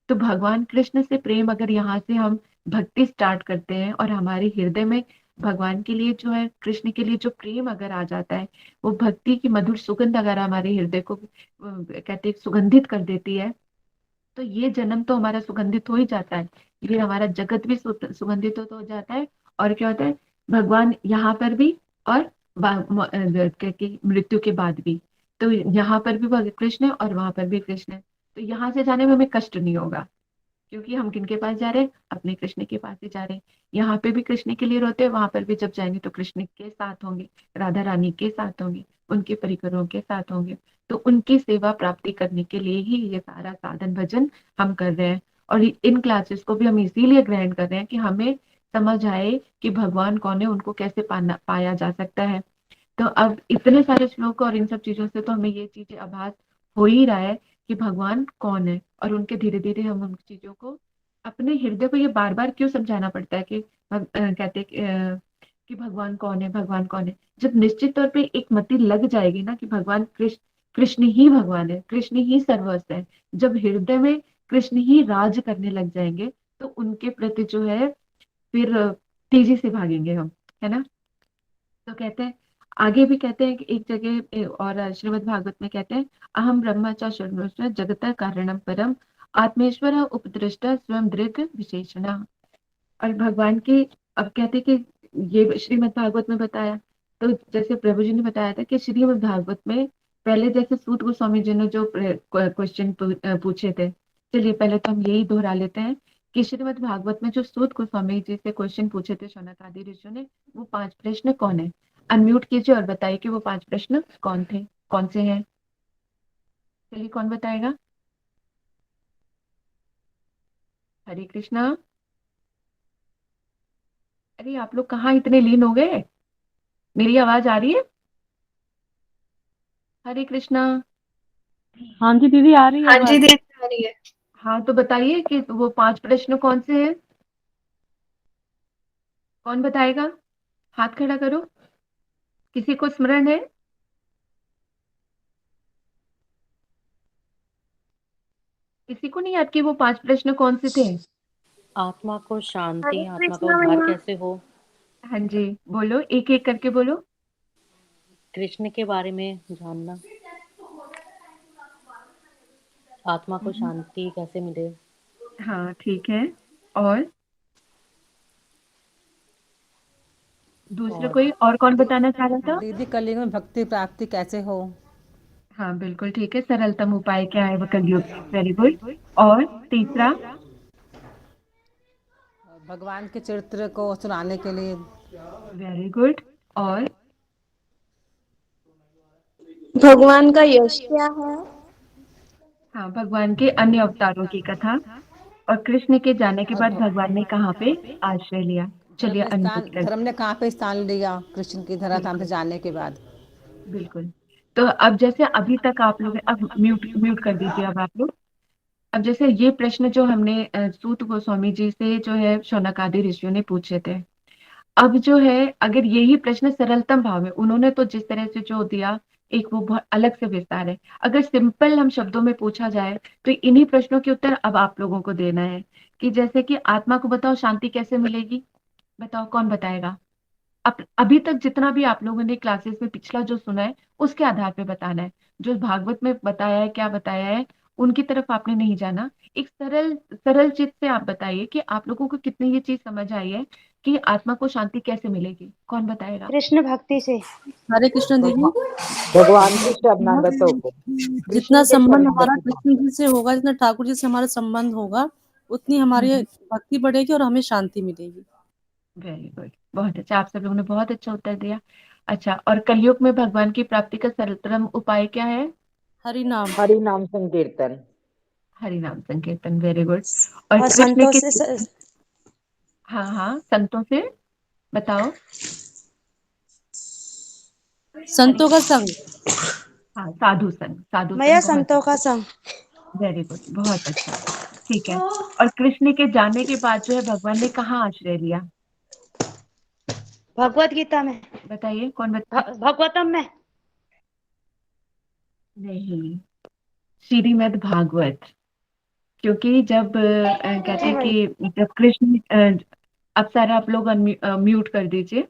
तो भगवान कृष्ण से प्रेम अगर यहाँ से हम भक्ति स्टार्ट करते हैं और हमारे हृदय में भगवान के लिए जो है कृष्ण के लिए जो प्रेम अगर आ जाता है, वो भक्ति की मधुर सुगंध अगर हमारे हृदय को कहते हैं सुगंधित कर देती है, तो ये जन्म तो हमारा सुगंधित हो ही जाता है, ये हमारा जगत भी सुगंधित हो जाता है। और क्या होता है, भगवान यहाँ पर भी और मृत्यु के बाद भी, तो यहाँ पर भी कृष्ण है और वहां पर भी कृष्ण है। तो यहाँ से जाने में हमें कष्ट नहीं होगा, क्योंकि हम किनके पास जा रहे हैं, अपने कृष्ण के पास ही जा रहे हैं। यहाँ पे भी कृष्ण के लिए रोते हैं, वहां पर भी जब जाएंगे तो कृष्ण के साथ होंगे, राधा रानी के साथ होंगे, उनके परिकरों के साथ होंगे। तो उनकी सेवा प्राप्ति करने के लिए ही ये सारा साधन भजन हम कर रहे हैं। और इन क्लासेस को भी हम इसीलिए ग्रहण कर रहे हैं कि हमें समझ आए कि भगवान कौन है, उनको कैसे पाया जा सकता है। तो अब इतने सारे श्लोक और इन सब चीजों से तो हमें ये चीजें आभास हो ही रहा है कि भगवान कौन है, और उनके धीरे धीरे हम उन चीजों को अपने हृदय को ये बार बार क्यों समझाना पड़ता है कि कहते कि भगवान कौन है, भगवान कौन है। जब निश्चित तौर पे एक मति लग जाएगी ना कि भगवान कृष्ण, कृष्ण ही भगवान है, कृष्ण ही सर्वस्व है, जब हृदय में कृष्ण ही राज करने लग जाएंगे, तो उनके प्रति जो है फिर तेजी से भागेंगे हम, है ना। तो कहते हैं, आगे भी कहते हैं कि एक जगह और श्रीमद् भागवत में कहते हैं, अहम ब्रह्म च शून्योष्ण जगत कारणम परम आत्मेश्वर उपदृष्ट स्वयं दृग विशेषण। और भगवान की, अब कहते हैं कि ये श्रीमद् भागवत में बताया, तो जैसे प्रभु जी ने बताया था कि श्रीमद् भागवत में पहले जैसे सूत गोस्वामी जी ने जो क्वेश्चन पूछे थे, चलिए पहले तो हम यही दोहरा लेते हैं कि श्रीमद् भागवत में जो सूत गोस्वामी जी से क्वेश्चन पूछे थे शौनक आदि ऋषियों ने, वो 5 प्रश्न कौन है। अनम्यूट कीजिए और बताइए कि वो 5 प्रश्न कौन थे, कौन से हैं। चलिए कौन बताएगा। हरे कृष्णा। अरे आप लोग कहाँ इतने लीन हो गए, मेरी आवाज आ रही है। हरे कृष्णा। हाँ जी दीदी, आ रही है हाँ जी आवाज। दीदी आ रही है। हाँ तो बताइए कि वो 5 प्रश्न कौन से हैं, कौन बताएगा। हाथ खड़ा करो, किसी को स्मरण है। किसी को नहीं याद कि वो 5 प्रश्न कौन से थे। आत्मा को शांति, हरे आत्मा का कृष्णा उद्धार मैया। कैसे हो, हाँ जी, बोलो एक एक करके बोलो। कृष्ण के बारे में जानना, आत्मा को हम्म, शांति कैसे मिले। हाँ ठीक है। और दूसरे और कोई और कौन बताना चाह रहा था। दीदी कलयुग में भक्ति प्राप्ति कैसे हो। हाँ बिल्कुल ठीक है, सरलतम उपाय क्या है वो कलयुग में, वेरी गुड। और तीसरा। भगवान के चरित्र को सुनाने के लिए। Very good. और भगवान का यश क्या है? हाँ, भगवान के अन्य अवतारों की कथा। और कृष्ण के जाने के और बाद भगवान ने कहाँ पे आश्रय लिया। चलिए अनम्यूट कर। धर्म ने कहाँ पे स्थान लिया कृष्ण की धराधाम से बिल्कुल जाने के बाद। बिल्कुल। तो अब जैसे अभी तक आप लोग, अब म्यूट म्यूट कर दीजिए अब आप लोग। अब जैसे ये प्रश्न जो हमने सूत गोस्वामी जी से जो है शौनक आदि ऋषियों ने पूछे थे, अब जो है अगर यही प्रश्न सरलतम भाव में उन्होंने तो जिस तरह से जो दिया, एक वो बहुत अलग से विस्तार है। अगर सिंपल हम शब्दों में पूछा जाए तो इन्हीं प्रश्नों के उत्तर अब आप लोगों को देना है। कि जैसे कि आत्मा को बताओ शांति कैसे मिलेगी, बताओ कौन बताएगा। अभी तक जितना भी आप लोगों ने क्लासेस में पिछला जो सुना है उसके आधार पे बताना है। जो भागवत में बताया है, क्या बताया है, उनकी तरफ आपने नहीं जाना। एक सरल सरल चित्त से आप बताइए कि आप लोगों को कितनी ये चीज समझ आई है कि आत्मा को शांति कैसे मिलेगी, कौन बताएगा। कृष्ण भक्ति से। हरे कृष्ण दीदी। भगवान की शरणागत होकर जितना कृष्ण के संबंध चरण हमारा रति कृष्ण पाकर। जी से होगा, जितना ठाकुर जी से हमारा संबंध होगा, उतनी हमारी हम्म। भक्ति बढ़ेगी और हमें शांति मिलेगी। वेरी गुड, बहुत अच्छा, आप सब लोगों ने बहुत अच्छा उत्तर दिया। अच्छा, और कलयुग में भगवान की प्राप्ति का सरलतम उपाय क्या है। हरि नाम। हरि नाम संकीर्तन। हरि नाम संकीर्तन, वेरी गुड। और और कृष्ण संतों के, से हाँ हाँ संतों से बताओ। हरि, संतों का संग। हाँ साधु संग, साधु मैया संग बहुत संतों का अच्छा। संग। वेरी गुड, बहुत अच्छा। ठीक है। और कृष्ण के जाने के बाद जो है भगवान ने कहाँ आश्रय लिया, भगवत गीता में। बताइए कौन बताए। भगवतम में। नहीं, श्रीमद् भागवत। क्योंकि जब कहते जी हैं भाई। कि जब कृष्ण अब सारा आप लोग म्यूट कर दीजिए।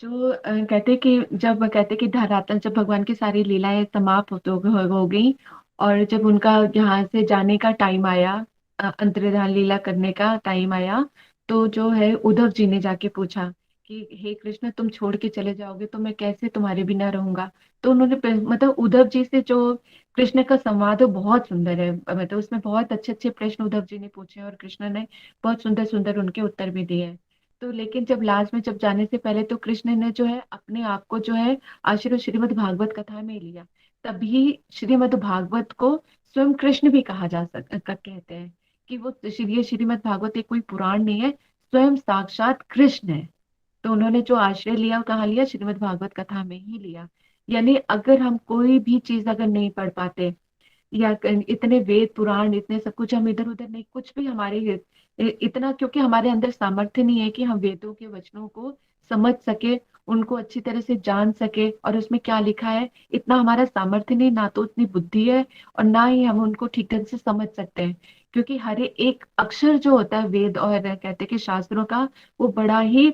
जो कहते हैं कि जब कहते हैं कि धरातल, जब भगवान की सारी लीलाएं समाप्त हो गई, और जब उनका यहाँ से जाने का टाइम आया, अंतर्धान लीला करने का टाइम आया, तो जो है उद्धव जी ने जाके पूछा कि हे कृष्ण, तुम छोड़ के चले जाओगे तो मैं कैसे तुम्हारे बिना रहूंगा। तो उन्होंने मतलब उद्धव जी से जो कृष्ण का संवाद है वो बहुत सुंदर है, मतलब उसमें बहुत अच्छे अच्छे प्रश्न उद्धव जी ने पूछे और कृष्ण ने बहुत सुंदर सुंदर उनके उत्तर भी दिए। तो लेकिन जब लास्ट में, जब जाने से पहले तो कृष्ण ने जो है अपने आप को जो है आश्रय श्रीमद् भागवत कथा में लिया। तभी श्रीमद् भागवत को स्वयं कृष्ण भी कहा जा कहते हैं कि वो श्रीमद् भागवत एक कोई पुराण नहीं है, स्वयं साक्षात कृष्ण है। तो उन्होंने जो आश्रय लिया वो कहाँ लिया, श्रीमद् भागवत कथा में ही लिया। यानी अगर हम कोई भी चीज अगर नहीं पढ़ पाते, या इतने वेद पुराण इतने सब कुछ हम इधर उधर नहीं, कुछ भी हमारे इतना, क्योंकि हमारे अंदर सामर्थ्य नहीं है कि हम वेदों के वचनों को समझ सके, उनको अच्छी तरह से जान सके और उसमें क्या लिखा है, इतना हमारा सामर्थ्य नहीं, ना तो उतनी बुद्धि है और ना ही हम उनको ठीक ढंग से समझ सकते हैं। क्योंकि हर एक अक्षर जो होता है वेद और कहते हैं कि शास्त्रों का, वो बड़ा ही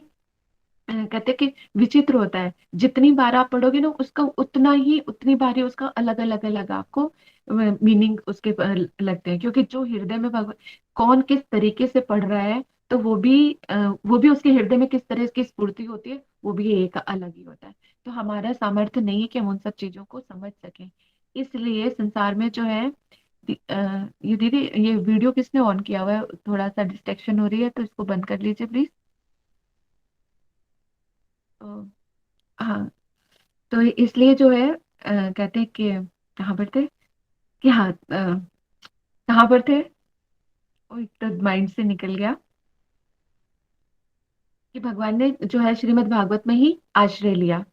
कहते हैं कि विचित्र होता है। जितनी बार आप पढ़ोगे ना उसका उतना ही, उतनी बार ही उसका अलग अलग अलग आपको मीनिंग उसके लगते हैं। क्योंकि जो हृदय में भगवान कौन किस तरीके से पढ़ रहा है, तो वो भी उसके हृदय में किस तरह की स्फूर्ति होती है, वो भी एक अलग ही होता है। तो हमारा सामर्थ्य नहीं है कि हम उन सब चीजों को समझ सकें। इसलिए संसार में जो है ये दीदी, ये वीडियो किसने ऑन किया हुआ है? थोड़ा सा डिस्ट्रैक्शन हो रही है, तो इसको बंद कर लीजिए प्लीज। हाँ, तो इसलिए जो है कहते हैं कि कहाँ पर थे, कि हाँ कहाँ पर थे, वो एक तो माइंड से निकल गया। कि भगवान ने जो है श्रीमद् भागवत में ही आश्रय लिया।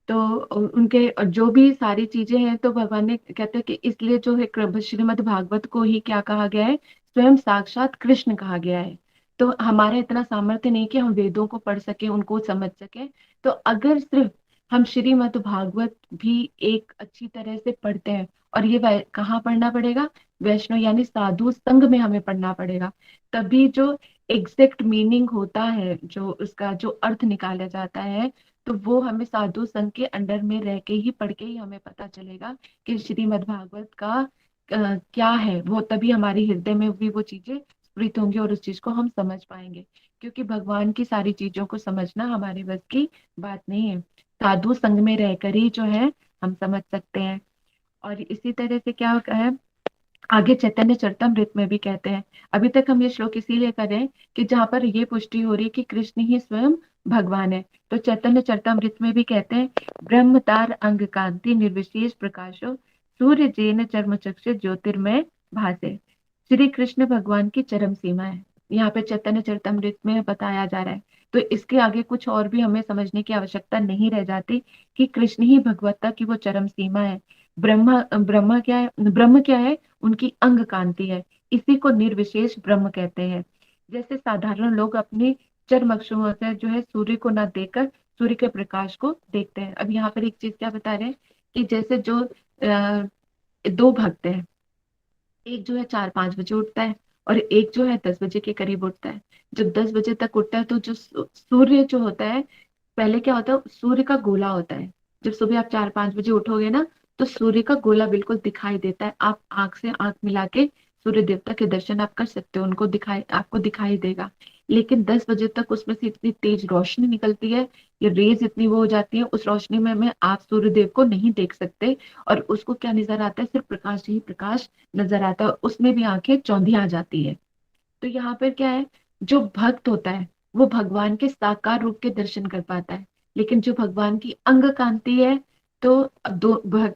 तो उनके जो भी सारी चीजें हैं, तो भगवान ने कहते हैं कि इसलिए जो है श्रीमद् भागवत को ही क्या कहा गया है, स्वयं साक्षात कृष्ण कहा गया है। तो हमारा इतना सामर्थ्य नहीं कि हम वेदों को पढ़ सके, उनको समझ सके। तो अगर सिर्फ हम श्रीमद् भागवत भी एक अच्छी तरह से पढ़ते हैं, और ये कहाँ पढ़ना पड़ेगा, वैष्णव यानी साधु संघ में हमें पढ़ना पड़ेगा। तभी जो एग्जैक्ट मीनिंग होता है, जो उसका जो अर्थ निकाला जाता है, तो वो हमें साधु संघ के अंडर में रह के ही, पढ़ के ही हमें पता चलेगा कि श्रीमद् भागवत का क्या है। वो तभी हमारी हृदय में भी वो चीजें स्फुरित होंगी और उस चीज को हम समझ पाएंगे। क्योंकि भगवान की सारी चीजों को समझना हमारे बस की बात नहीं है। साधु संघ में रहकर ही जो है हम समझ सकते हैं। और इसी तरह से क्या है, आगे चैतन्य चरितमृत में भी कहते हैं। अभी तक हम ये श्लोक इसीलिए कर रहे हैं कि जहाँ पर ये पुष्टि हो रही है कि कृष्ण ही स्वयं भगवान है। तो चैतन्य चरितमृत में भी कहते हैं, ब्रह्मतार अंग कांति निर्विशेष प्रकाशो, सूर्य जैन चर्म चक्षु ज्योतिर्मय भासे। श्री कृष्ण भगवान की चरम सीमा है, यहाँ पे चैतन्य चरितमृत में बताया जा रहा है। तो इसके आगे कुछ और भी हमें समझने की आवश्यकता नहीं रह जाती, कि कृष्ण ही भगवत्ता की वो चरम सीमा है। ब्रह्म क्या है, उनकी अंग कांति है। इसी को निर्विशेष ब्रह्म कहते हैं। जैसे साधारण लोग अपनी चर्मक्षुओं से जो है सूर्य को ना देखकर सूर्य के प्रकाश को देखते हैं। अब यहाँ पर एक चीज क्या बता रहे हैं, कि जैसे जो दो भक्त हैं, एक जो है 4-5 बजे उठता है और एक जो है 10 बजे के करीब उठता है। जब 10 बजे तक उठता है, तो जो सूर्य जो होता है, पहले क्या होता है, सूर्य का गोला होता है। जब सुबह आप 4-5 बजे उठोगे ना, तो सूर्य का गोला बिल्कुल दिखाई देता है। आप आंख से आंख मिला के सूर्य देवता के दर्शन आप कर सकते हो, उनको दिखाई, आपको दिखाई देगा। लेकिन 10 बजे तक उसमें से इतनी तेज रोशनी निकलती है, ये रेज इतनी वो हो जाती है, उस रोशनी में आप सूर्य देव को नहीं देख सकते। और उसको क्या नजर आता है, सिर्फ प्रकाश ही प्रकाश नजर आता है, उसमें भी आंखें चौंधिया जाती है। तो यहाँ पर क्या है, जो भक्त होता है वो भगवान के साकार रूप के दर्शन कर पाता है। लेकिन जो भगवान की अंग कांति है, तो अब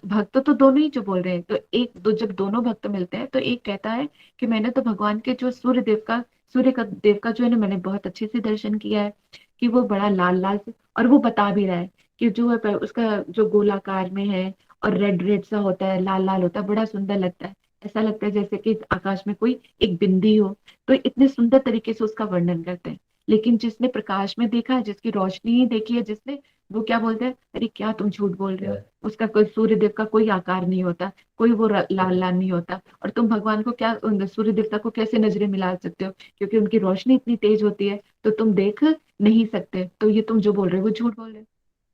भक्त तो दोनों ही जो बोल रहे हैं, तो एक दो जब दोनों भक्त मिलते हैं, तो एक कहता है कि मैंने तो भगवान के जो सूर्य का देव का जो है ना, मैंने बहुत अच्छे से दर्शन किया है, कि वो बड़ा लाल लाल से, और वो बता भी रहा है कि जो है उसका जो गोलाकार में है और रेड रेड सा होता है, लाल लाल होता है, बड़ा सुंदर लगता है। ऐसा लगता है जैसे कि आकाश में कोई एक बिंदी हो। तो इतने सुंदर तरीके से उसका वर्णन करते हैं। लेकिन जिसने प्रकाश में देखा है, जिसकी रोशनी ही देखी है जिसने, वो क्या बोलते हैं, अरे क्या तुम झूठ बोल रहे हो, उसका कोई सूर्य देव का कोई आकार नहीं होता, कोई वो लाल लाल नहीं होता। और तुम भगवान को क्या, सूर्य देवता को कैसे नजरें मिला सकते हो, क्योंकि उनकी रोशनी इतनी तेज होती है, तो तुम देख नहीं सकते। तो ये तुम जो बोल रहे हो वो झूठ बोल रहे हो।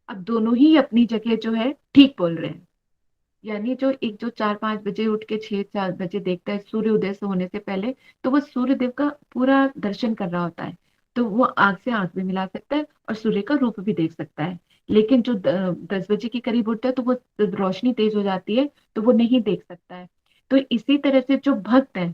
अब दोनों ही अपनी जगह जो है ठीक बोल रहे हैं। यानी जो एक जो 4-5 बजे उठ के 6-4 बजे देखता है सूर्य उदय से होने से पहले, तो वो सूर्य देव का पूरा दर्शन कर रहा होता है। तो वो आंख से आंख भी मिला सकता है और सूर्य का रूप भी देख सकता है। लेकिन जो 10 बजे के करीब उठता है, तो वो रोशनी तेज हो जाती है, तो वो नहीं देख सकता है। तो इसी तरह से जो भक्त है,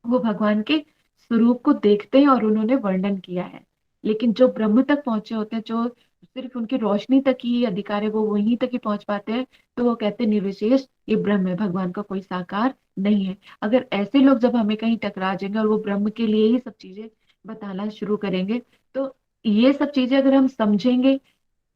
वो भगवान के स्वरूप को देखते हैं और उन्होंने वर्णन किया है। लेकिन जो ब्रह्म तक पहुंचे होते हैं, जो सिर्फ उनकी रोशनी तक ही अधिकार है, वो वहीं तक ही पहुंच पाते हैं। तो वो कहते हैं निर्विशेष ये ब्रह्म है, भगवान का कोई साकार नहीं है। अगर ऐसे लोग जब हमें कहीं टकरा जाएंगे और वो ब्रह्म के लिए ही सब चीजें बताना शुरू करेंगे, तो ये सब चीजें अगर हम समझेंगे,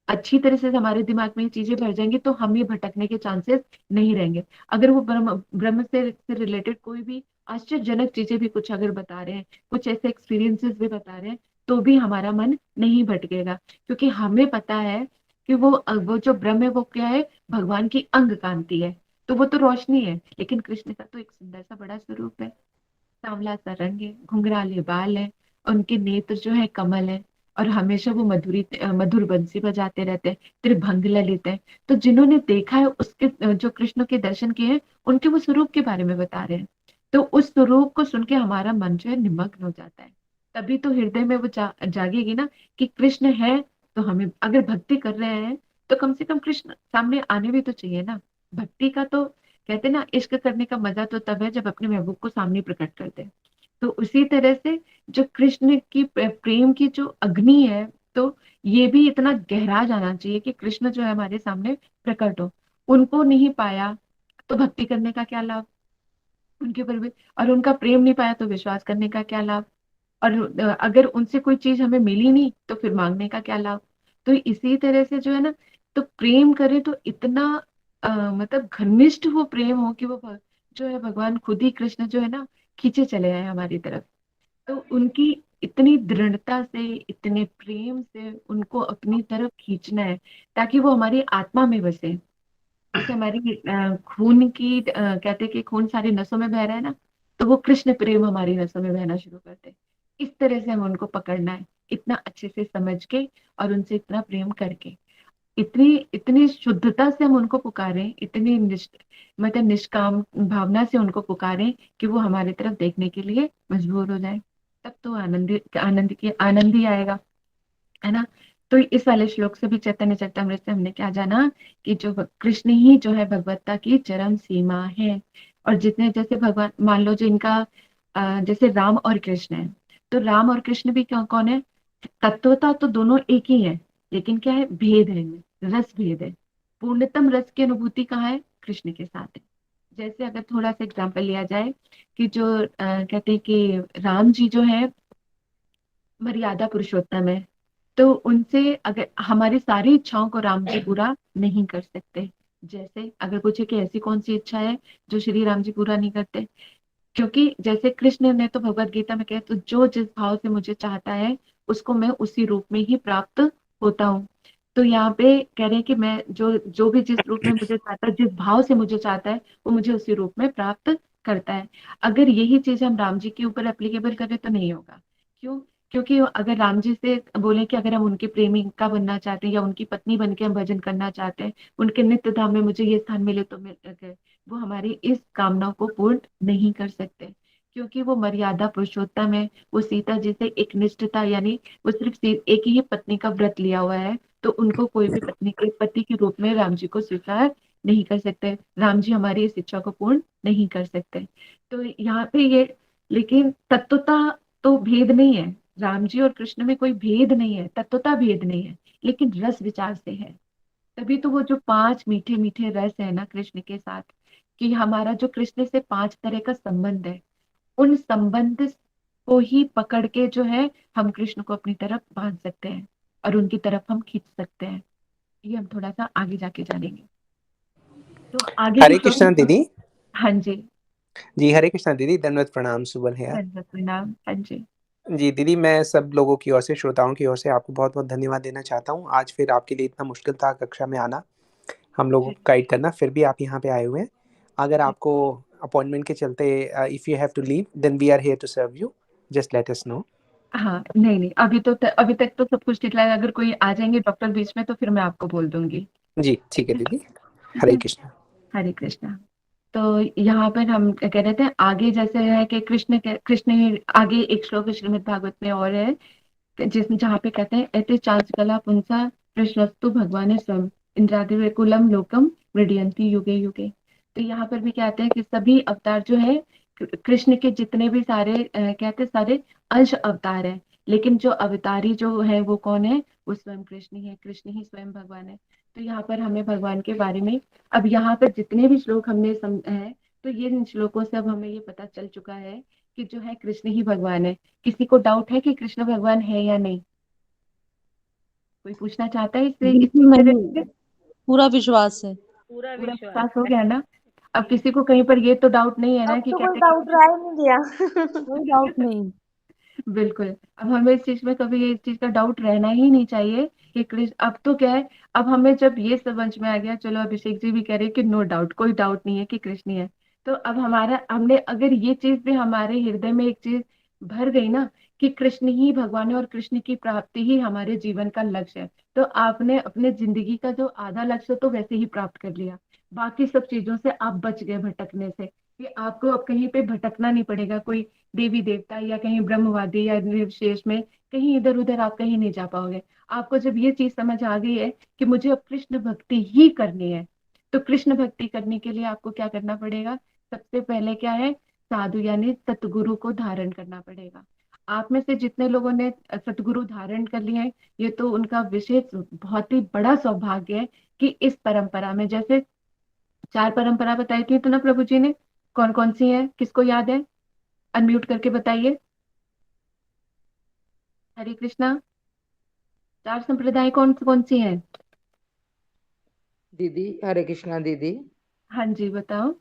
अच्छी तरह से हमारे दिमाग में ये चीजें भर जाएंगी तो हम ये भटकने के चांसेस नहीं रहेंगे। अगर वो ब्रह्म ब्रह्म से रिलेटेड कोई भी आश्चर्यजनक चीजें भी कुछ अगर बता रहे हैं, कुछ ऐसे एक्सपीरियंसेस भी बता रहे हैं, तो भी हमारा मन नहीं भटकेगा, क्योंकि हमें पता है कि वो जो ब्रह्म है वो क्या है, भगवान की अंग कांति है। तो वो तो रोशनी है, लेकिन कृष्ण का तो एक सुंदर सा बड़ा स्वरूप है। सांवला सा रंग है, घुंघराले बाल है, उनके नेत्र जो है कमल है, और हमेशा वो मधुर बंसी बजाते रहते हैं, त्रिभंग ललित है। तो जिन्होंने देखा है उसके जो कृष्ण के दर्शन किए हैं, उनके वो स्वरूप के बारे में बता रहे हैं। तो उस स्वरूप को सुन के हमारा मन जो है निमग्न हो जाता है। तभी तो हृदय में वो जागेगी ना कि कृष्ण है। तो हमें अगर भक्ति कर रहे हैं तो कम से कम कृष्ण सामने आने भी तो चाहिए ना। भक्ति का तो कहते हैं ना, इश्क करने का मजा तो तब है जब अपने महबूब को सामने प्रकट करते हैं। तो उसी तरह से जो कृष्ण की प्रेम की जो अग्नि है, तो ये भी इतना गहरा जाना चाहिए कि कृष्ण जो है हमारे सामने प्रकट हो। उनको नहीं पाया तो भक्ति करने का क्या लाभ, उनके ऊपर भी। और उनका प्रेम नहीं पाया तो विश्वास करने का क्या लाभ। और अगर उनसे कोई चीज हमें मिली नहीं तो फिर मांगने का क्या लाभ। तो इसी तरह से जो है ना, तो प्रेम करे तो इतना मतलब घनिष्ठ वो प्रेम हो कि जो है भगवान खुद ही कृष्ण जो है ना खींचे चले आए हमारी तरफ। तो उनकी इतनी दृढ़ता से, इतने प्रेम से उनको अपनी तरफ खींचना है ताकि वो हमारी आत्मा में बसे। जैसे हमारी खून की कहते हैं कि खून सारी नसों में बह रहा है ना, तो वो कृष्ण प्रेम हमारी नसों में बहना शुरू करते हैं। इस तरह से हम उनको पकड़ना है, इतना अच्छे से समझ के और उनसे इतना प्रेम करके, इतनी इतनी शुद्धता से हम उनको पुकारें, इतनी मतलब निष्काम भावना से उनको पुकारें कि वो हमारी तरफ देखने के लिए मजबूर हो जाए। तब तो आनंद ही आएगा, है ना। तो इस वाले श्लोक से भी चैतन्य चरितमृत से हमने क्या जाना कि जो कृष्ण ही जो है भगवत्ता की चरम सीमा है। और जितने जैसे भगवान मान लो जो इनका जैसे राम और कृष्ण है, तो राम और कृष्ण भी कौन है, तत्वता तो दोनों एक ही है, लेकिन क्या है, भेद है इनमें, रस भेद है। पूर्णतम रस की अनुभूति कहाँ है, कृष्ण के साथ है। जैसे अगर थोड़ा सा एग्जाम्पल लिया जाए कि जो कहते हैं कि राम जी जो है मर्यादा पुरुषोत्तम है, तो उनसे अगर हमारी सारी इच्छाओं को राम जी पूरा नहीं कर सकते। जैसे अगर पूछे कि ऐसी कौन सी इच्छा है जो श्री राम जी पूरा नहीं करते, क्योंकि जैसे कृष्ण ने तो भगवत गीता में कहा, तो जो जिस भाव से मुझे चाहता है उसको मैं उसी रूप में ही प्राप्त होता हूँ। तो यहाँ पे कह रहे हैं कि मैं जो जो भी जिस रूप में मुझे चाहता है, जिस भाव से मुझे चाहता है, वो मुझे उसी रूप में प्राप्त करता है। अगर यही चीज हम राम जी के ऊपर एप्लीकेबल करें तो नहीं होगा। क्यों? क्योंकि अगर राम जी से बोले कि अगर हम उनकी प्रेमिका बनना चाहते हैं या उनकी पत्नी बन के हम भजन करना चाहते हैं, उनके नित्य धाम में मुझे ये स्थान मिले तो मिल गए, वो हमारी इस कामना को पूर्ण नहीं कर सकते, क्योंकि वो मर्यादा पुरुषोत्तम है। वो सीता जी से एक निष्ठता, यानी वो सिर्फ एक ही पत्नी का व्रत लिया हुआ है, तो उनको कोई भी पत्नी के पति के रूप में राम जी को स्वीकार नहीं कर सकते। राम जी हमारी इस इच्छा को पूर्ण नहीं कर सकते। तो यहाँ पे ये, लेकिन तत्वता तो भेद नहीं है, राम जी और कृष्ण में कोई भेद नहीं है, तत्वता भेद नहीं है, लेकिन रस विचार से है। तभी तो वो जो पांच मीठे मीठे रस है ना कृष्ण के साथ, कि हमारा जो कृष्ण से पांच तरह का संबंध है, उन संबंध को ही पकड़ के जो है हम कृष्ण को अपनी तरफ बांध सकते हैं और उनकी तरफ हम खींच सकते हैं। ये हम थोड़ा सा आगे जाके जानेंगे। तो आगे के हरे श्लोक कृष्णा में, दीदी। हाँ जी, जी हरे कृष्णा दीदी, दंडवत प्रणाम, सुबह है। धन्यवाद प्रणाम, हाँ जी। जी दीदी, मैं सब लोगों की ओर से, श्रोताओं की ओर से आपको बहुत बहुत धन्यवाद देना चाहता हूँ। आज फिर आपके लिए इतना मुश्किल था कक्षा में आना, हम लोगों जी को गाइड करना, फिर भी आप यहाँ पे आए हुए हैं। अगर जी। आपको अपॉइंटमेंट के चलते if you have to leave then we are here to serve you, just let us know. हाँ नहीं नहीं, अभी तक तो सब कुछ ठीक लगा। अगर कोई आ जाएंगे डॉक्टर बीच में तो फिर मैं आपको बोल दूंगी। जी ठीक ठीक है है, दीदी। ठीक हरे है। कृष्णा। हरे कृष्णा। तो यहाँ पर हम कह रहे थे आगे, जैसे है कि कृष्ण आगे एक श्लोक श्रीमद् भागवत में और है, जिसमें जहाँ पे कहते हैं एते चांचकला पुंसा प्रशस्तु भगवान स्वयं इंद्रादिकुलम लोकम मृडयंती युगे युगे। तो यहाँ पर भी कहते हैं कि सभी अवतार जो है कृष्ण के जितने भी सारे कहते हैं सारे अंश अवतार है, लेकिन जो अवतारी जो है वो कौन है, वो स्वयं कृष्ण ही है, कृष्ण ही स्वयं भगवान है। तो यहाँ पर हमें भगवान के बारे में, अब यहाँ पर जितने भी श्लोक हमने है, तो ये इन श्लोकों से अब हमें ये पता चल चुका है कि जो है कृष्ण ही भगवान है। किसी को डाउट है कि कृष्ण भगवान है या नहीं? कोई पूछना चाहता है इससे इस चीज बिल्कुल से नहीं। related? पूरा विश्वास है। पूरा विश्वास हो गया ना? अब किसी को कहीं पर ये तो डाउट नहीं है ना अब कि तो कोई कहते कि डाउट मुझे रह ही नहीं गया। कोई डाउट नहीं। बिल्कुल। अब हमें इस चीज में कभी ये इस चीज का डाउट रहना ही नहीं चाहिए कि कृष्ण, अब तो क्या है, अब हमें जब ये समझ में आ गया, चलो अभिषेक जी भी कह रहे हैं कि नो डाउट, कोई डाउट नहीं है कि कृष्ण ही है। तो अब हमारा, हमने अगर ये चीज भी हमारे हृदय में एक चीज भर गई ना कि कृष्ण ही भगवान है और कृष्ण की प्राप्ति ही हमारे जीवन का लक्ष्य है, तो आपने अपने जिंदगी का जो आधा लक्ष्य तो वैसे ही प्राप्त कर लिया। बाकी सब चीजों से आप बच गए भटकने से, कि आपको अब कहीं पे भटकना नहीं पड़ेगा, कोई देवी देवता या कहीं ब्रह्मवादी या निर्विशेष में कहीं इधर उधर आप कहीं नहीं जा पाओगे। आपको जब ये चीज समझ आ गई है कि मुझे अब कृष्ण भक्ति ही करनी है, तो कृष्ण भक्ति करने के लिए आपको क्या करना पड़ेगा? सबसे पहले क्या है? साधु यानी सतगुरु को धारण करना पड़ेगा। आप में से जितने लोगों ने सतगुरु धारण कर लिए हैं, ये तो उनका विशेष बहुत ही बड़ा सौभाग्य है कि इस परंपरा में, जैसे 4 परंपरा बताई थी तो ना प्रभु जी ने, कौन कौन सी है, किसको याद है? अनम्यूट करके बताइए। हरे कृष्णा। 4 संप्रदाय कौन कौन सी हैं? दीदी हरे कृष्णा दीदी। हाँ जी बताओ।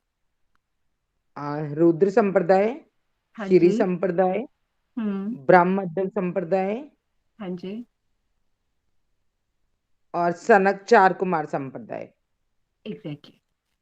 रुद्र संप्रदाय, हाँ श्री जी। संप्रदाय, हम्म। ब्राह्मण संप्रदाय हाँ जी। और सनक चार कुमार संप्रदाय। एग्जैक्टली।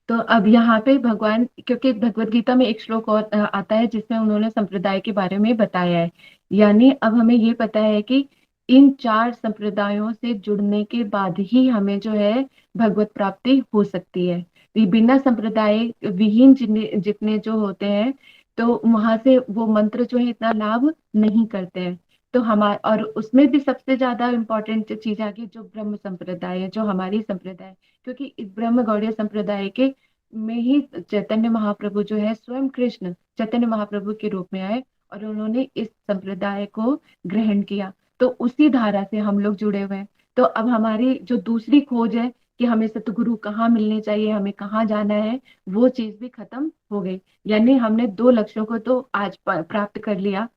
तो अब यहाँ पे भगवान, क्योंकि भगवत गीता में एक श्लोक और आता है जिसमें उन्होंने संप्रदाय के बारे में बताया है, यानी अब हमें ये पता है कि इन 4 संप्रदायों से जुड़ने के बाद ही हमें जो है भगवत प्राप्ति हो सकती है। ये बिना संप्रदाय विहीन जितने जो होते हैं, तो वहां से वो मंत्र जो है इतना लाभ नहीं करते हैं। तो हमारे, और उसमें भी सबसे ज्यादा इम्पोर्टेंट चीज आ गई जो ब्रह्म संप्रदाय है, जो हमारी संप्रदाय है। क्योंकि इस ब्रह्म गौड़ीय संप्रदाय के में ही चैतन्य महाप्रभु जो है, स्वयं कृष्ण चैतन्य महाप्रभु के रूप में आए और उन्होंने इस संप्रदाय को ग्रहण किया। तो उसी धारा से हम लोग जुड़े हुए हैं। तो अब हमारी जो दूसरी खोज है कि हमें सतगुरु कहाँ मिलने चाहिए, हमें कहाँ जाना है, वो चीज भी खत्म हो गई। यानी हमने 2 लक्ष्यों को तो आज प्राप्त कर लिया,